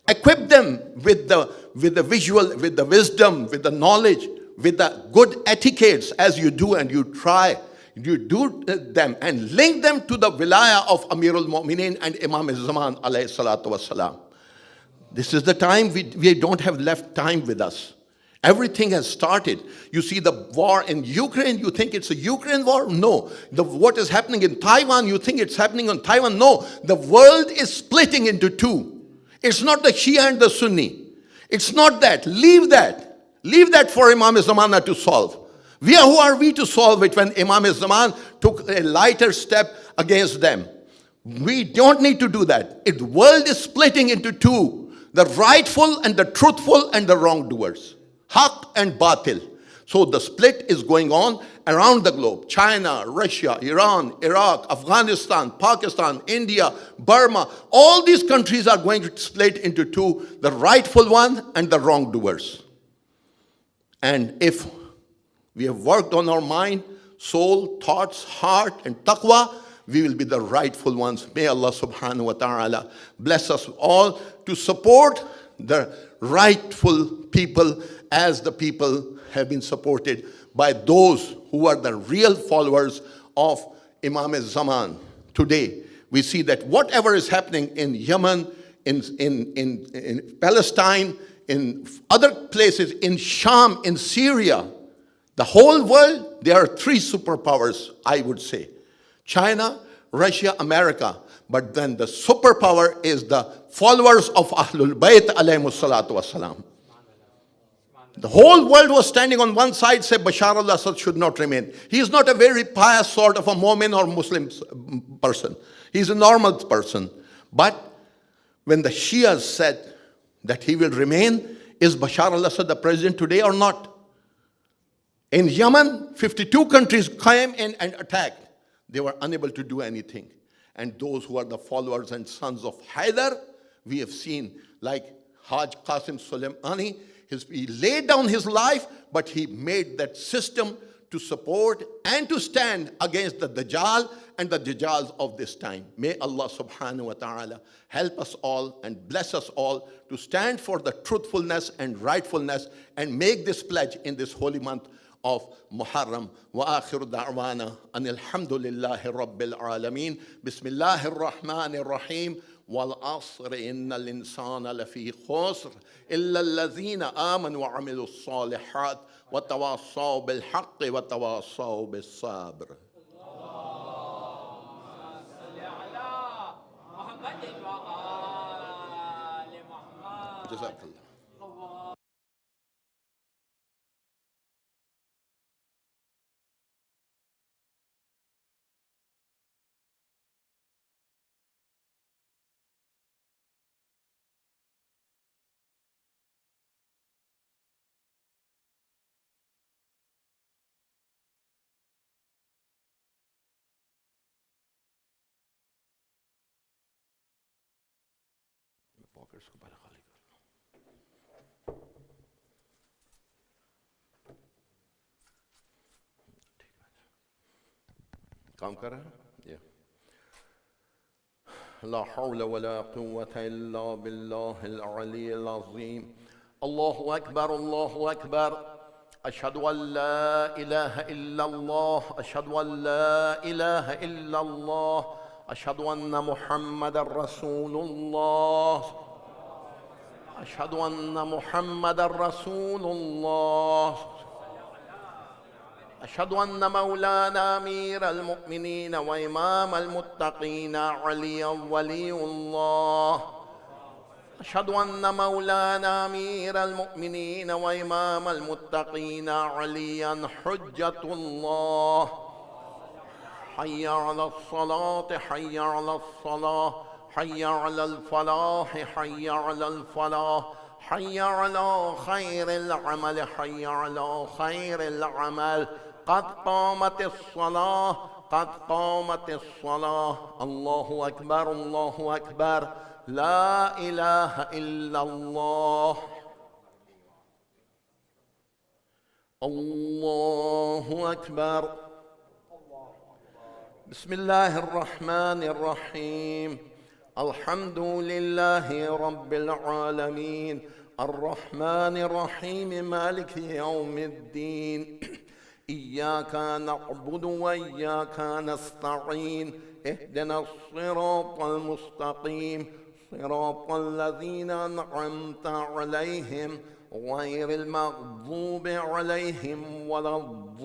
Equip them with the visual, with the wisdom, with the knowledge, with the good etiquettes as you do, and you try. You do them and link them to the wilaya of Amirul Mu'mineen and Imam Zaman alayhi salatu wasalam. This is the time we don't have left time with us. Everything has started. You see the war in Ukraine, you think it's a Ukraine war? No. What is happening in Taiwan, you think it's happening on Taiwan? No. The world is splitting into two. It's not the Shia and the Sunni. It's not that. Leave that. Leave that for Imam Zamana to solve. Who are we to solve it when Imam Zaman took a lighter step against them? We don't need to do that. The world is splitting into two. The rightful and the truthful and the wrongdoers. Haq and batil. So the split is going on around the globe. China, Russia, Iran, Iraq, Afghanistan, Pakistan, India, Burma. All these countries are going to split into two. The rightful one and the wrongdoers. And if we have worked on our mind, soul, thoughts, heart, and taqwa, we will be the rightful ones. May Allah subhanahu wa ta'ala bless us all to support the rightful people as the people have been supported by those who are the real followers of Imam Zaman. Today, we see that whatever is happening in Yemen, in Palestine, in other places, in Sham, in Syria, the whole world, there are three superpowers, I would say. China, Russia, America. But then the superpower is the followers of Ahlul Bayt alayhimus salatu wasalam. The whole world was standing on one side, say Bashar al-Assad should not remain. He is not a very pious sort of a Mu'min or Muslim person. He's a normal person. But when the Shias said that he will remain, is Bashar al-Assad the president today or not? In Yemen, 52 countries came in and attacked. They were unable to do anything. And those who are the followers and sons of Haidar, we have seen, like Haj Qasim Soleimani, he laid down his life, but he made that system to support and to stand against the Dajjal and the Dajjals of this time. May Allah subhanahu wa ta'ala help us all and bless us all to stand for the truthfulness and rightfulness and make this pledge in this holy month of Muharram. Wa akhiru da'wana anil hamdulillahi rabbil alameen. Bismillahir rahmanir rahim. Wal asr innal insana lafi khusr illa alladhina amanu wa amilus salihat wa tawassaw bil haqqi wa tawassaw bis sabr. Jazakallah. काम कर रहा है ला हौला वला कुव्वता इल्ला बिल्लाहिल अलिय्यिल अज़ीम अल्लाहु अकबर अशहदु अन ला इलाहा इल्लल्लाह अशहदु अन ला इलाहा इल्लल्लाह أشهد أن محمد رسول الله. أشهد أن محمد رسول الله. أشهد أن مولانا أمير المؤمنين وإمام المتقين عليا ولي الله. أشهد أن مولانا أمير المؤمنين وإمام المتقين عليا حجة الله. حي على الصلاة، حي على الصلاة، حي على الفلاح، حي على الفلاح، حي على خير العمل، حي على خير العمل. قد قامت الصلاة، قد قامت الصلاة. الله أكبر، الله أكبر، لا إله إلا الله. الله أكبر. بسم الله الرحمن الرحيم. الحمد لله رب العالمين، الرحمن الرحيم، مالك يوم الدين. إياك نعبد وإياك نستعين. اهدنا الصراط المستقيم، صراط الذين أنعمت عليهم غير المغضوب عليهم ولا الضالين.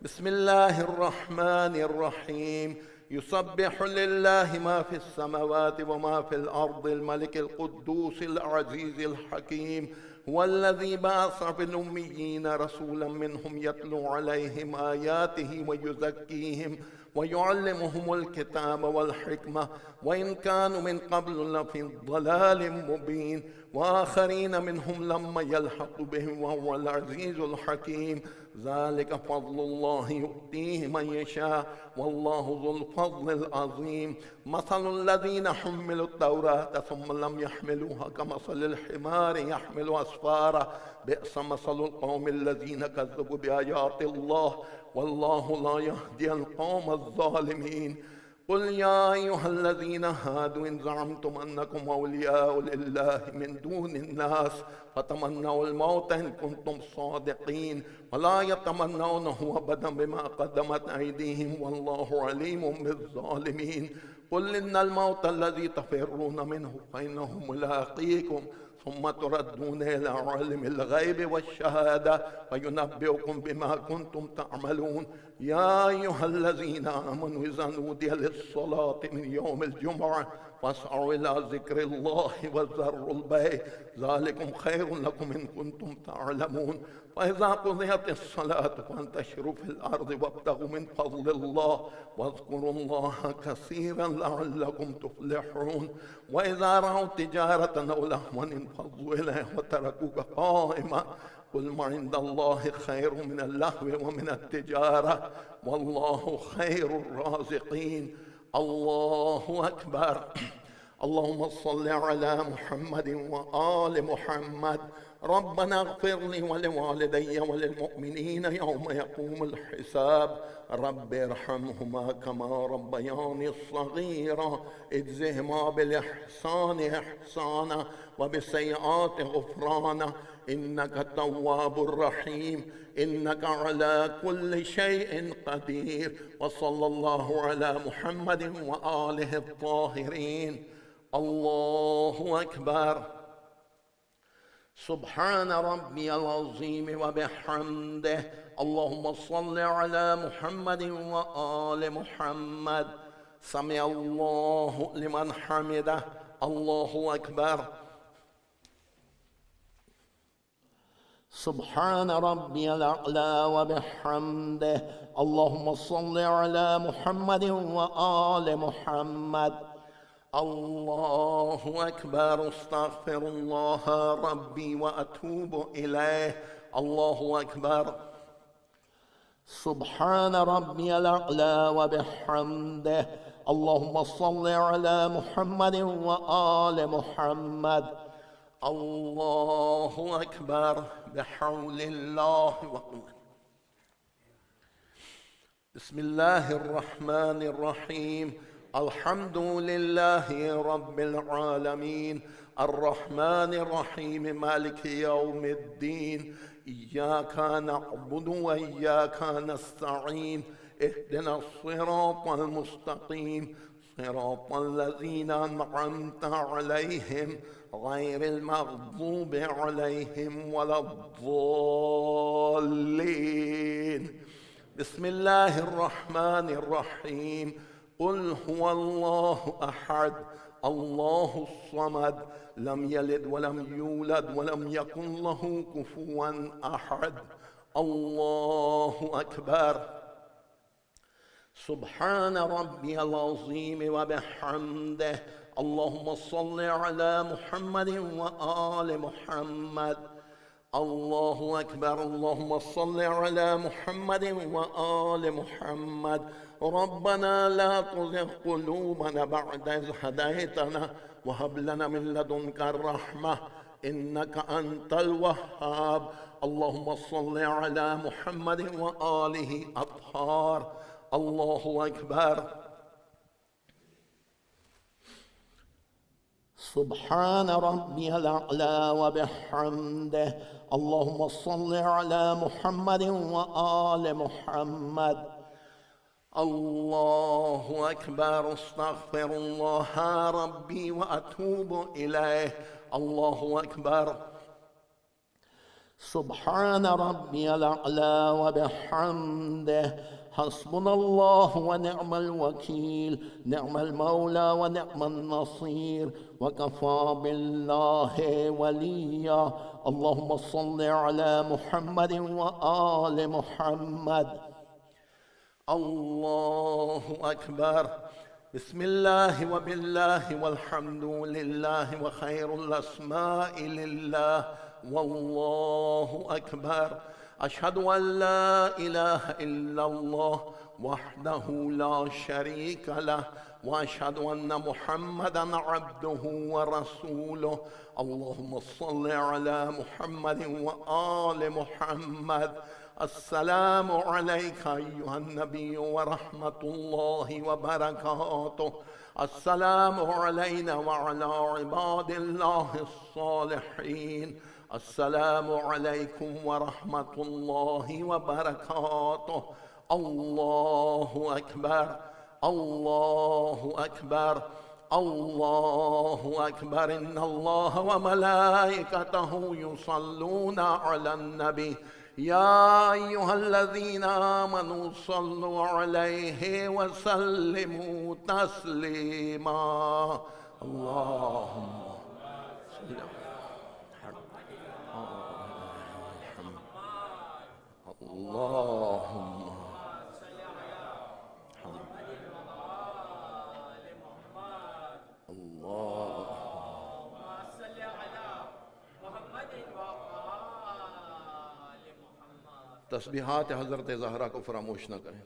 بسم الله الرحمن الرحيم. يسبح لله ما في السماوات وما في الأرض، الملك القدوس العزيز الحكيم. هو الذي بعث في الأميين رسولا منهم يتلو عليهم آياته ويزكيهم ويعلمهم الكتاب والحكمة وإن كانوا من قبل لفي ضلال مبين، وآخرين منهم لما يلحق بهم وهو العزيز الحكيم. ذلك فضل الله يؤتيه من يشاء والله ذو الفضل العظيم. مثل الذين حملوا التوراة ثم لم يحملوها كمثل الحمار يحمل أسفارا، بئس مثل القوم الذين كذبوا بآيات الله والله لا يهدي القوم الظالمين. قل يا أيها الذين هادوا إن زعمتم أنكم أولياء لله من دون الناس فتمنوا الموت إن كنتم صادقين ولا يتمنونه أبدا بما قدمت أيديهم والله عليم بالظالمين. قل إن الموت الذي تفرون منه فإنه ملاقيكم ثم تردون إلى عالم الغيب والشهادة فينبئكم بما كنتم تعملون. يا أيها الذين آمنوا إذا نودي للصلاة من يوم الجمعة فاسعوا إلى ذكر الله وذروا البيع ذلكم خير لكم إن كنتم تعلمون. فإذا قضيت الصلاة فانتشروا في الأرض وابتغوا من فضل الله واذكروا الله كثيرا لعلكم تفلحون. وإذا رأوا تجارة أو لهوا انفضوا إليه وتركوك قائما. قل ما عند الله خير من اللهو ومن التجارة والله خير الرازقين. الله أكبر. اللهم صل على محمد وآل محمد. ربنا اغفر لي ولوالدي وللمؤمنين يوم يقوم الحساب. رب ارحمهما كما ربياني صغيرا. اجزهما بالإحسان إحسانا وبالسيئات غفرانا إنك التواب الرحيم إنك على كل شيء قدير. وصلى الله على محمد وآله الطاهرين. الله أكبر. سبحان ربي العظيم وبحمده. اللهم صل على محمد وآل محمد. سمع الله لمن حمده. الله أكبر. سبحان ربي الأعلى وبحمده. اللهم صل على محمد وآل محمد. الله أكبر. استغفر الله ربي وأتوب إليه. الله أكبر. سبحان ربي الأعلى وبحمده. اللهم صل على محمد وآل محمد. الله أكبر. بحول الله وقوته. بسم الله الرحمن الرحيم. الحمد لله رب العالمين الرحمن الرحيم مالك يوم الدين. إياك نعبد وإياك نستعين. اهدنا الصراط المستقيم صراط الذين أنعمت عليهم غير المغضوب عليهم ولا الضالين. بسم الله الرحمن الرحيم. قل هو الله أحد الله الصمد لم يلد ولم يولد ولم يكن له كفوا أحد. الله أكبر. سبحان ربي العظيم وبحمده. اللهم صل على محمد وآل محمد. الله أكبر. اللهم صل على محمد وآل محمد. ربنا لا تزغ قلوبنا بعد إذ هديتنا وهب لنا من لدنك الرحمة إنك أنت الوهاب. اللهم صل على محمد وآله أطهار. الله أكبر. سبحان ربي الأعلى وبحمده. اللهم صل على محمد وآل محمد. الله أكبر. استغفر الله ربي وأتوب إليه. الله أكبر. سبحان ربي الأعلى وبحمده. حسبنا الله ونعم الوكيل نعم المولى ونعم النصير وكفى بالله وليا. اللهم صل على محمد وآل محمد. الله أكبر. بسم الله وبالله والحمد لله وخير الأسماء لله والله أكبر. أشهد أن لا إله إلا الله وحده لا شريك له وأشهد أن محمدا عبده ورسوله. اللهم صل على محمد وآل محمد. السلام عليك أيها النبي ورحمة الله وبركاته. السلام علينا وعلى عباد الله الصالحين. السلام عليكم ورحمة الله وبركاته. الله أكبر. الله أكبر. الله أكبر. إن الله وملائكته يصلون على النبي يا أيها الذين آمنوا صلوا عليه وسلموا تسليما. اللهم صل اللهم तस्बीहात हज़रत ज़हरा को फरामोश न करें।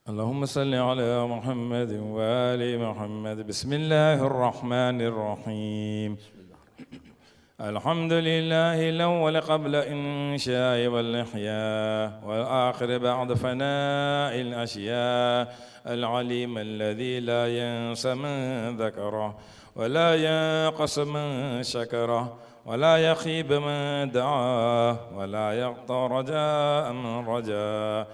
اللهم صل على محمد وآل محمد. بسم الله الرحمن الرحيم. الحمد لله الأول قبل إنشاء والإحياء والآخر بعد فناء الأشياء. العليم الذي لا ينسى من ذكره ولا ينقص من شكره ولا يخيب من دعاه ولا يقطع رجاء من رجاه.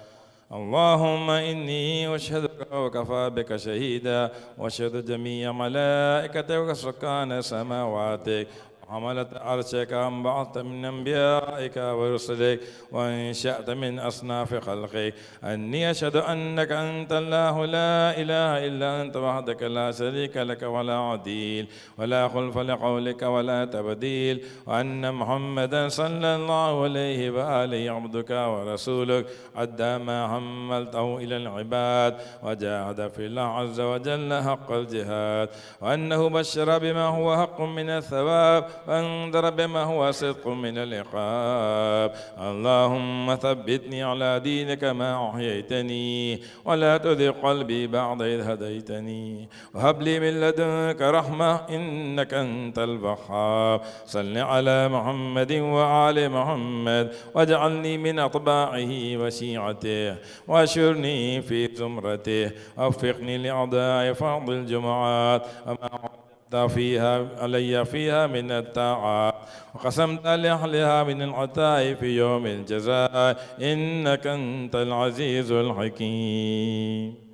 اللهم إني أشهدك وكفى بك شهيدا وأشهد جميع ملائكتك وسكان سماواتك حملة عرشك أن بعثت من أنبيائك ورسلك وانشأت من أصناف خلقك أني أشهد أنك أنت الله لا إله إلا أنت وحدك لا شريك لك ولا عديل ولا خلف لقولك ولا تبديل وأن محمدا صلى الله عليه وآله عبدك ورسولك أدى ما حملته إلى العباد وجاهد في الله عز وجل حق الجهاد وأنه بشر بما هو حق من الثواب وانذر بما هو صدق من العقاب اللهم ثبتني على دينك ما أحييتني ولا تذق قلبي بعد إذ هديتني وهب لي من لدنك رحمة إنك أنت الوهاب صل على محمد وآل محمد واجعلني من أطباعه وشيعته واشرني في زمرته ووفقني لأداء فرض الجمعات وما فيها علي فيها من الطاعات وقسمت لأهلها من العطاء في يوم الجزاء إنك أنت العزيز الحكيم.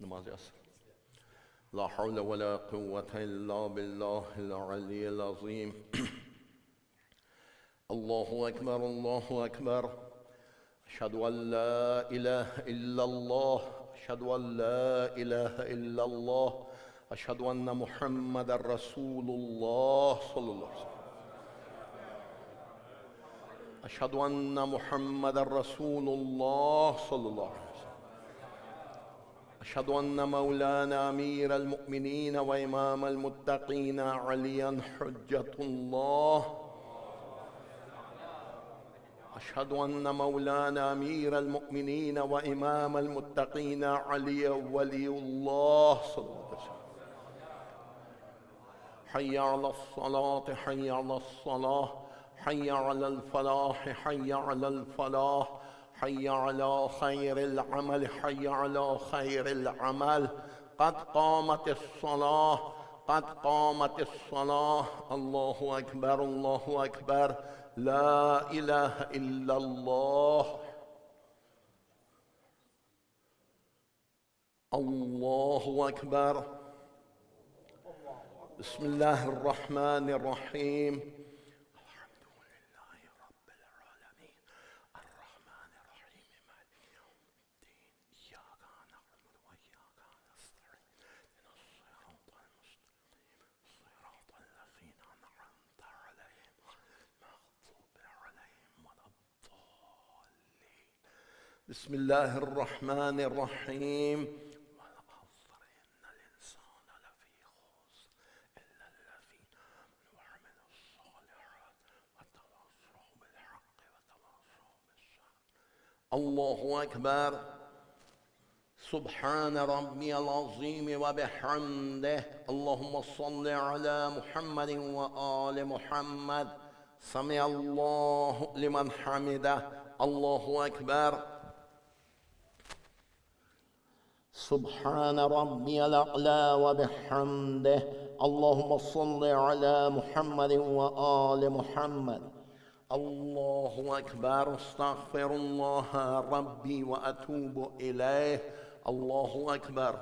نماز عصر. لا حول ولا قوة إلا بالله العلي العظيم. الله أكبر الله أكبر. أشهد أن لا إله إلا الله أشهد أن لا إله إلا الله أشهد أن محمد رسول الله صلى الله عليه وسلم. أشهد أن محمد رسول الله صلى الله عليه وسلم. أشهد أن مولانا أمير المؤمنين وإمام المتقين عليا حجة الله. أشهد أن مولانا أمير المؤمنين وإمام المتقين علي ولي الله صلى الله عليه وسلم. حي على الصلاة حي على الصلاة حي على الفلاح حي على الفلاح حي على خير العمل حي على خير العمل. قد قامت الصلاة قد قامت الصلاة. الله أكبر الله أكبر. لا إله إلا الله. الله أكبر. بسم الله الرحمن الرحيم. بسم الله الرحمن الرحيم. والعصر إن الإنسان لفي خسر إلا الذين آمنوا وعملوا الصالحات وتواصوا بالحق وتواصوا بالصبر. الله أكبر. سبحان ربي العظيم وبحمده. اللهم صل على محمد وآل محمد. سمع الله لمن حمده. الله أكبر. سبحان ربي الأعلى وبحمده. اللهم صل على محمد وآل محمد. الله أكبر. استغفر الله ربي وأتوب إليه. الله أكبر.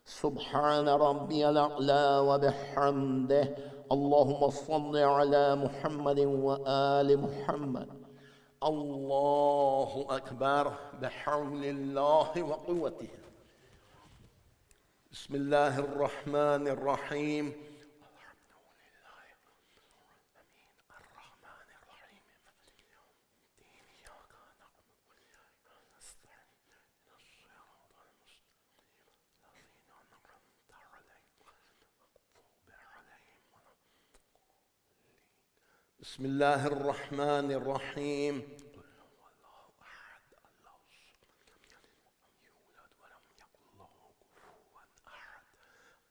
سبحان ربي الأعلى وبحمده. اللهم صل على محمد وآل محمد. الله أكبر. بحول الله وقوته. بسم الله الرحمن الرحيم. بسم الله الرحمن الرحيم.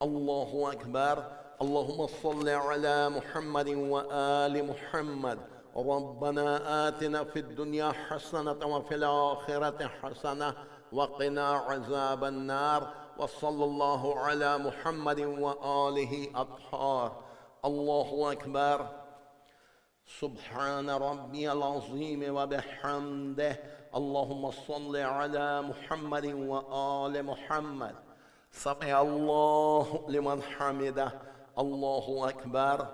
الله أكبر. اللهم صل على محمد وآل محمد. ربنا آتنا في الدنيا حسنة وفي الآخرة حسنة وقنا عذاب النار. وصلى الله على محمد وآله أطهار. الله أكبر. سبحان ربي العظيم وبحمده اللهم صل على محمد وآل محمد سمع الله لمن حمده الله أكبر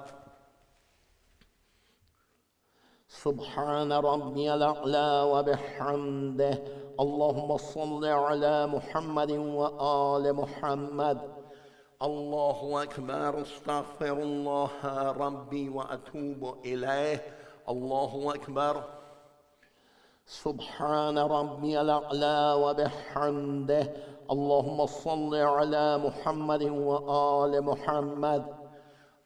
سبحان ربي الأعلى وبحمده اللهم صل على محمد وآل محمد الله أكبر استغفر الله ربي وأتوب إليه الله أكبر سبحان ربي الأعلى وبحمده اللهم صل على محمد وآل محمد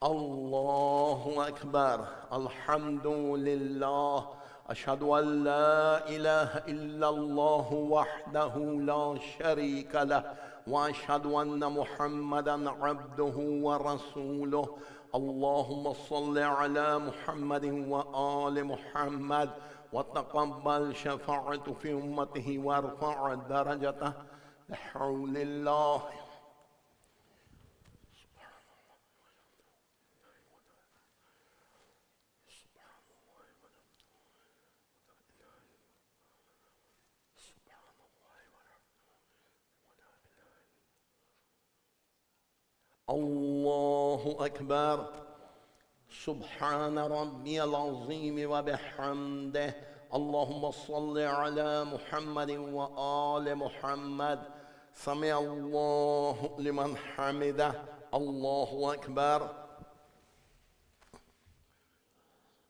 الله أكبر الحمد لله أشهد أن لا إله إلا الله وحده لا شريك له وأشهد أن محمدا عبده ورسوله اللهم صل على محمد وآل محمد وتقبل شفاعته في أمته وارفع درجته بحول الله الله أكبر سبحان ربي العظيم وبحمده اللهم صل على محمد وآل محمد سمع الله لمن حمده الله أكبر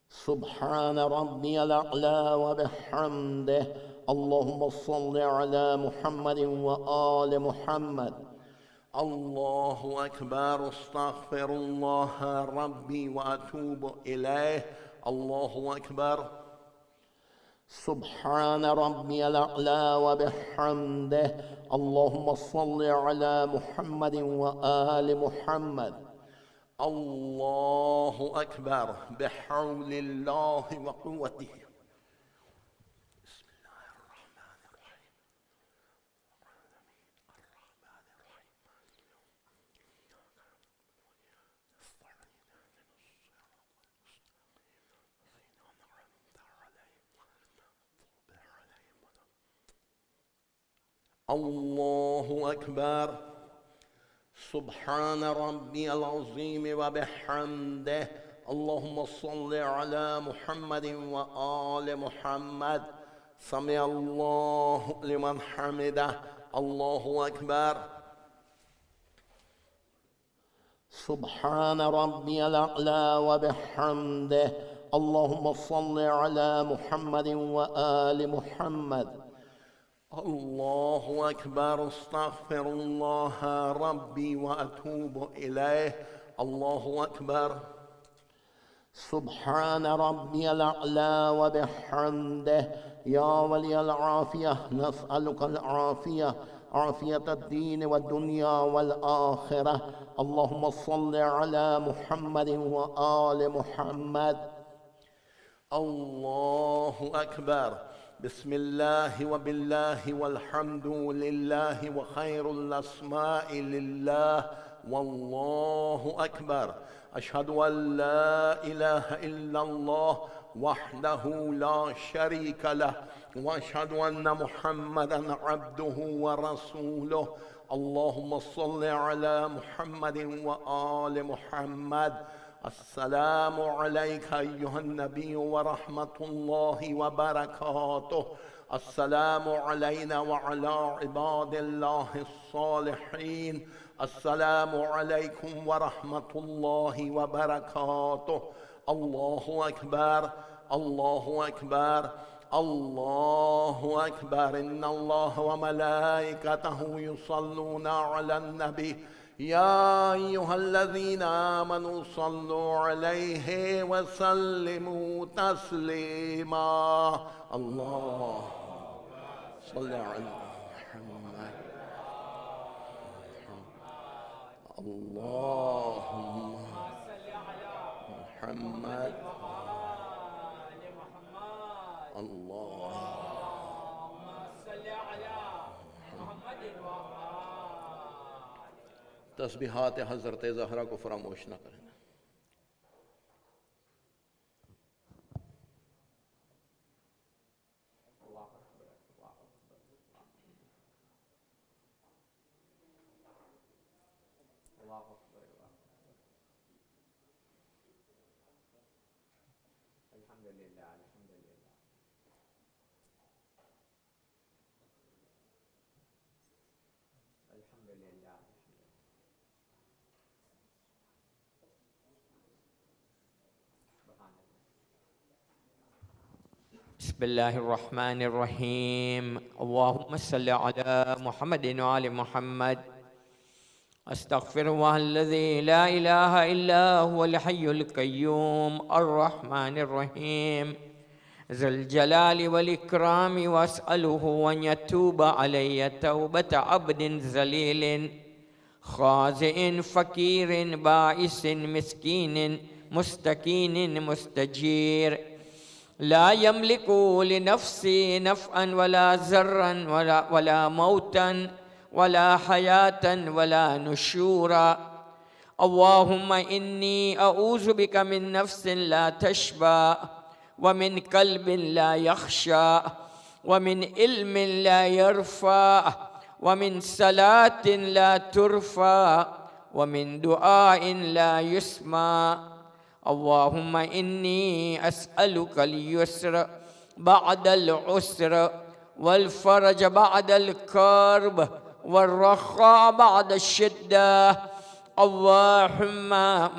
سبحان ربي الأعلى وبحمده اللهم صل على محمد وآل محمد الله أكبر استغفر الله ربي وأتوب إليه الله أكبر سبحان ربي الأعلى وبحمده اللهم صل على محمد وآل محمد الله أكبر بحول الله وقوته الله أكبر سبحان ربي العظيم وبحمده اللهم صل على محمد وآل محمد سمع الله لمن حمده الله أكبر سبحان ربي الأعلى وبحمده اللهم صل على محمد وآل محمد الله أكبر استغفر الله ربي وأتوب إليه الله أكبر سبحان ربي الأعلى وبحمده يا ولي العافية نسألك العافية عافية الدين والدنيا والآخرة اللهم صل على محمد وآل محمد الله أكبر بسم الله وبالله والحمد لله وخير الأسماء لله والله أكبر أشهد أن لا إله إلا الله وحده لا شريك له وأشهد أن محمدا عبده ورسوله اللهم صل على محمد وآل محمد السلام عليك أيها النبي ورحمة الله وبركاته السلام علينا وعلى عباد الله الصالحين السلام عليكم ورحمة الله وبركاته الله أكبر الله أكبر الله أكبر إن الله وملائكته يصلون على النبي يا أيها الذين آمنوا صلوا عليه وسلموا تسليما الله صل على محمد اللهم محمد الله तस्बीहात हज़रत ज़हरा को फरामोश न करें। بسم الله الرحمن الرحيم. اللهم صل على محمد وآل محمد. أستغفر الله الذي لا إله إلا هو الحي القيوم الرحمن الرحيم ذو الجلال والإكرام، وأسأله أن يتوب علي توبة عبد ذليل خازئ فقير بائس مسكين مستكين مستجير، لا يملك لنفسي نفعا ولا ضرا ولا موتا ولا حياة ولا نشورا. اللهم إني أعوذ بك من نفس لا تشبع، ومن قلب لا يخشى، ومن علم لا يرفع، ومن صلاة لا ترفع، ومن دعاء لا يسمع. اللهم إني أسألك اليسر بعد العسر، والفرج بعد الكرب، والرخاء بعد الشدة. اللهم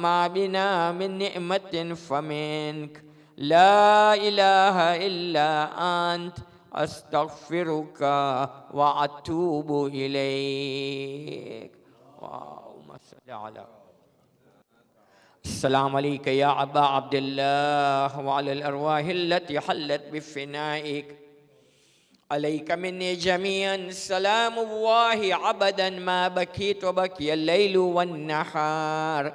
ما بنا من نعمة فمنك، لا إله إلا أنت، أستغفرك وأتوب إليك. اللهم صل على السلام عليك يا أبا عبد الله، وعلى الأرواح التي حلت بفنائك. عليك مني جميعا سلام الله عبدا ما بكيت وبكي الليل والنهار،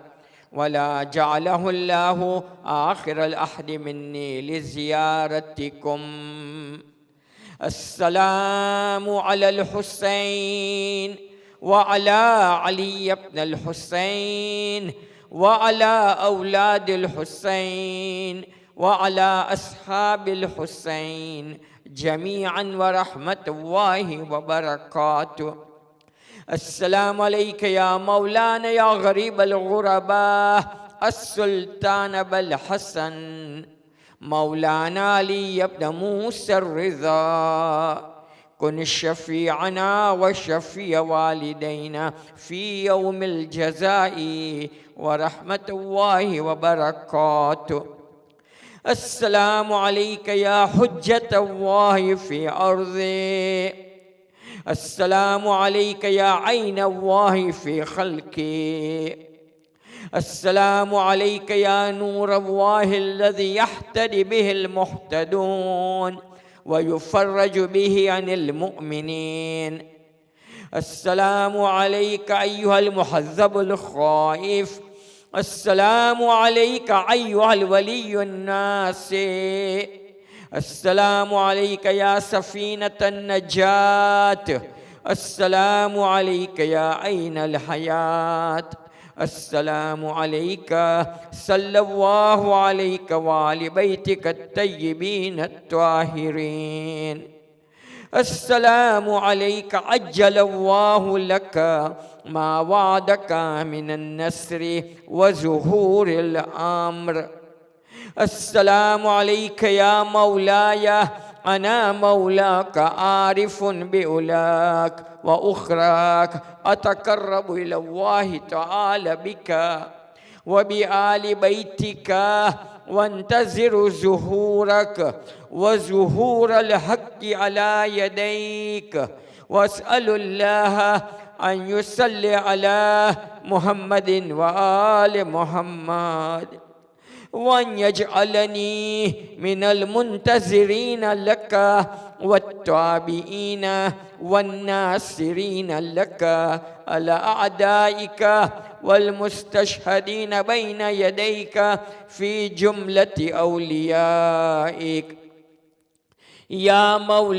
ولا جعله الله آخر الأحد مني لزيارتكم. السلام على الحسين وعلى علي بن الحسين وعلى أولاد الحسين وعلى أصحاب الحسين جميعا، ورحمة الله وبركاته. السلام عليك يا مولانا يا غريب الغرباء السلطان أبا الحسن مولانا علي بن موسى الرضا، كن شفيعنا وشفيع والدينا في يوم الجزاء، ورحمة الله وبركاته. السلام عليك يا حجة الله في أرضي، السلام عليك يا عين الله في خلقي، السلام عليك يا نور الله الذي يهتدي به المهتدون ويفرج به عن المؤمنين. السلام عليك أيها المحذب الخائف، السلام عليك أيها الولي الناصر، السلام عليك يا سفينة النجاة، السلام عليك يا عين الحياة، السلام عليك صلى الله عليك وعلى بيتك الطيبين الطاهرين. السلام عليك عجل الله لك ما وعدك من النصر وظهور الأمر. السلام عليك يا مولاي، أنا مولاك عارف بأولاك وأخراك، أتقرب إلى الله تعالى بك وبآل بيتك، وانتظر ظهورك وظهور الحق على يديك، واسأل الله أن يصلي على محمد وآل محمد، وأن يجعلني من المنتظرين لك والتابعين والناصرين لك على أعدائك والمستشهدين بين يديك في جملة أوليائك يا مولاي.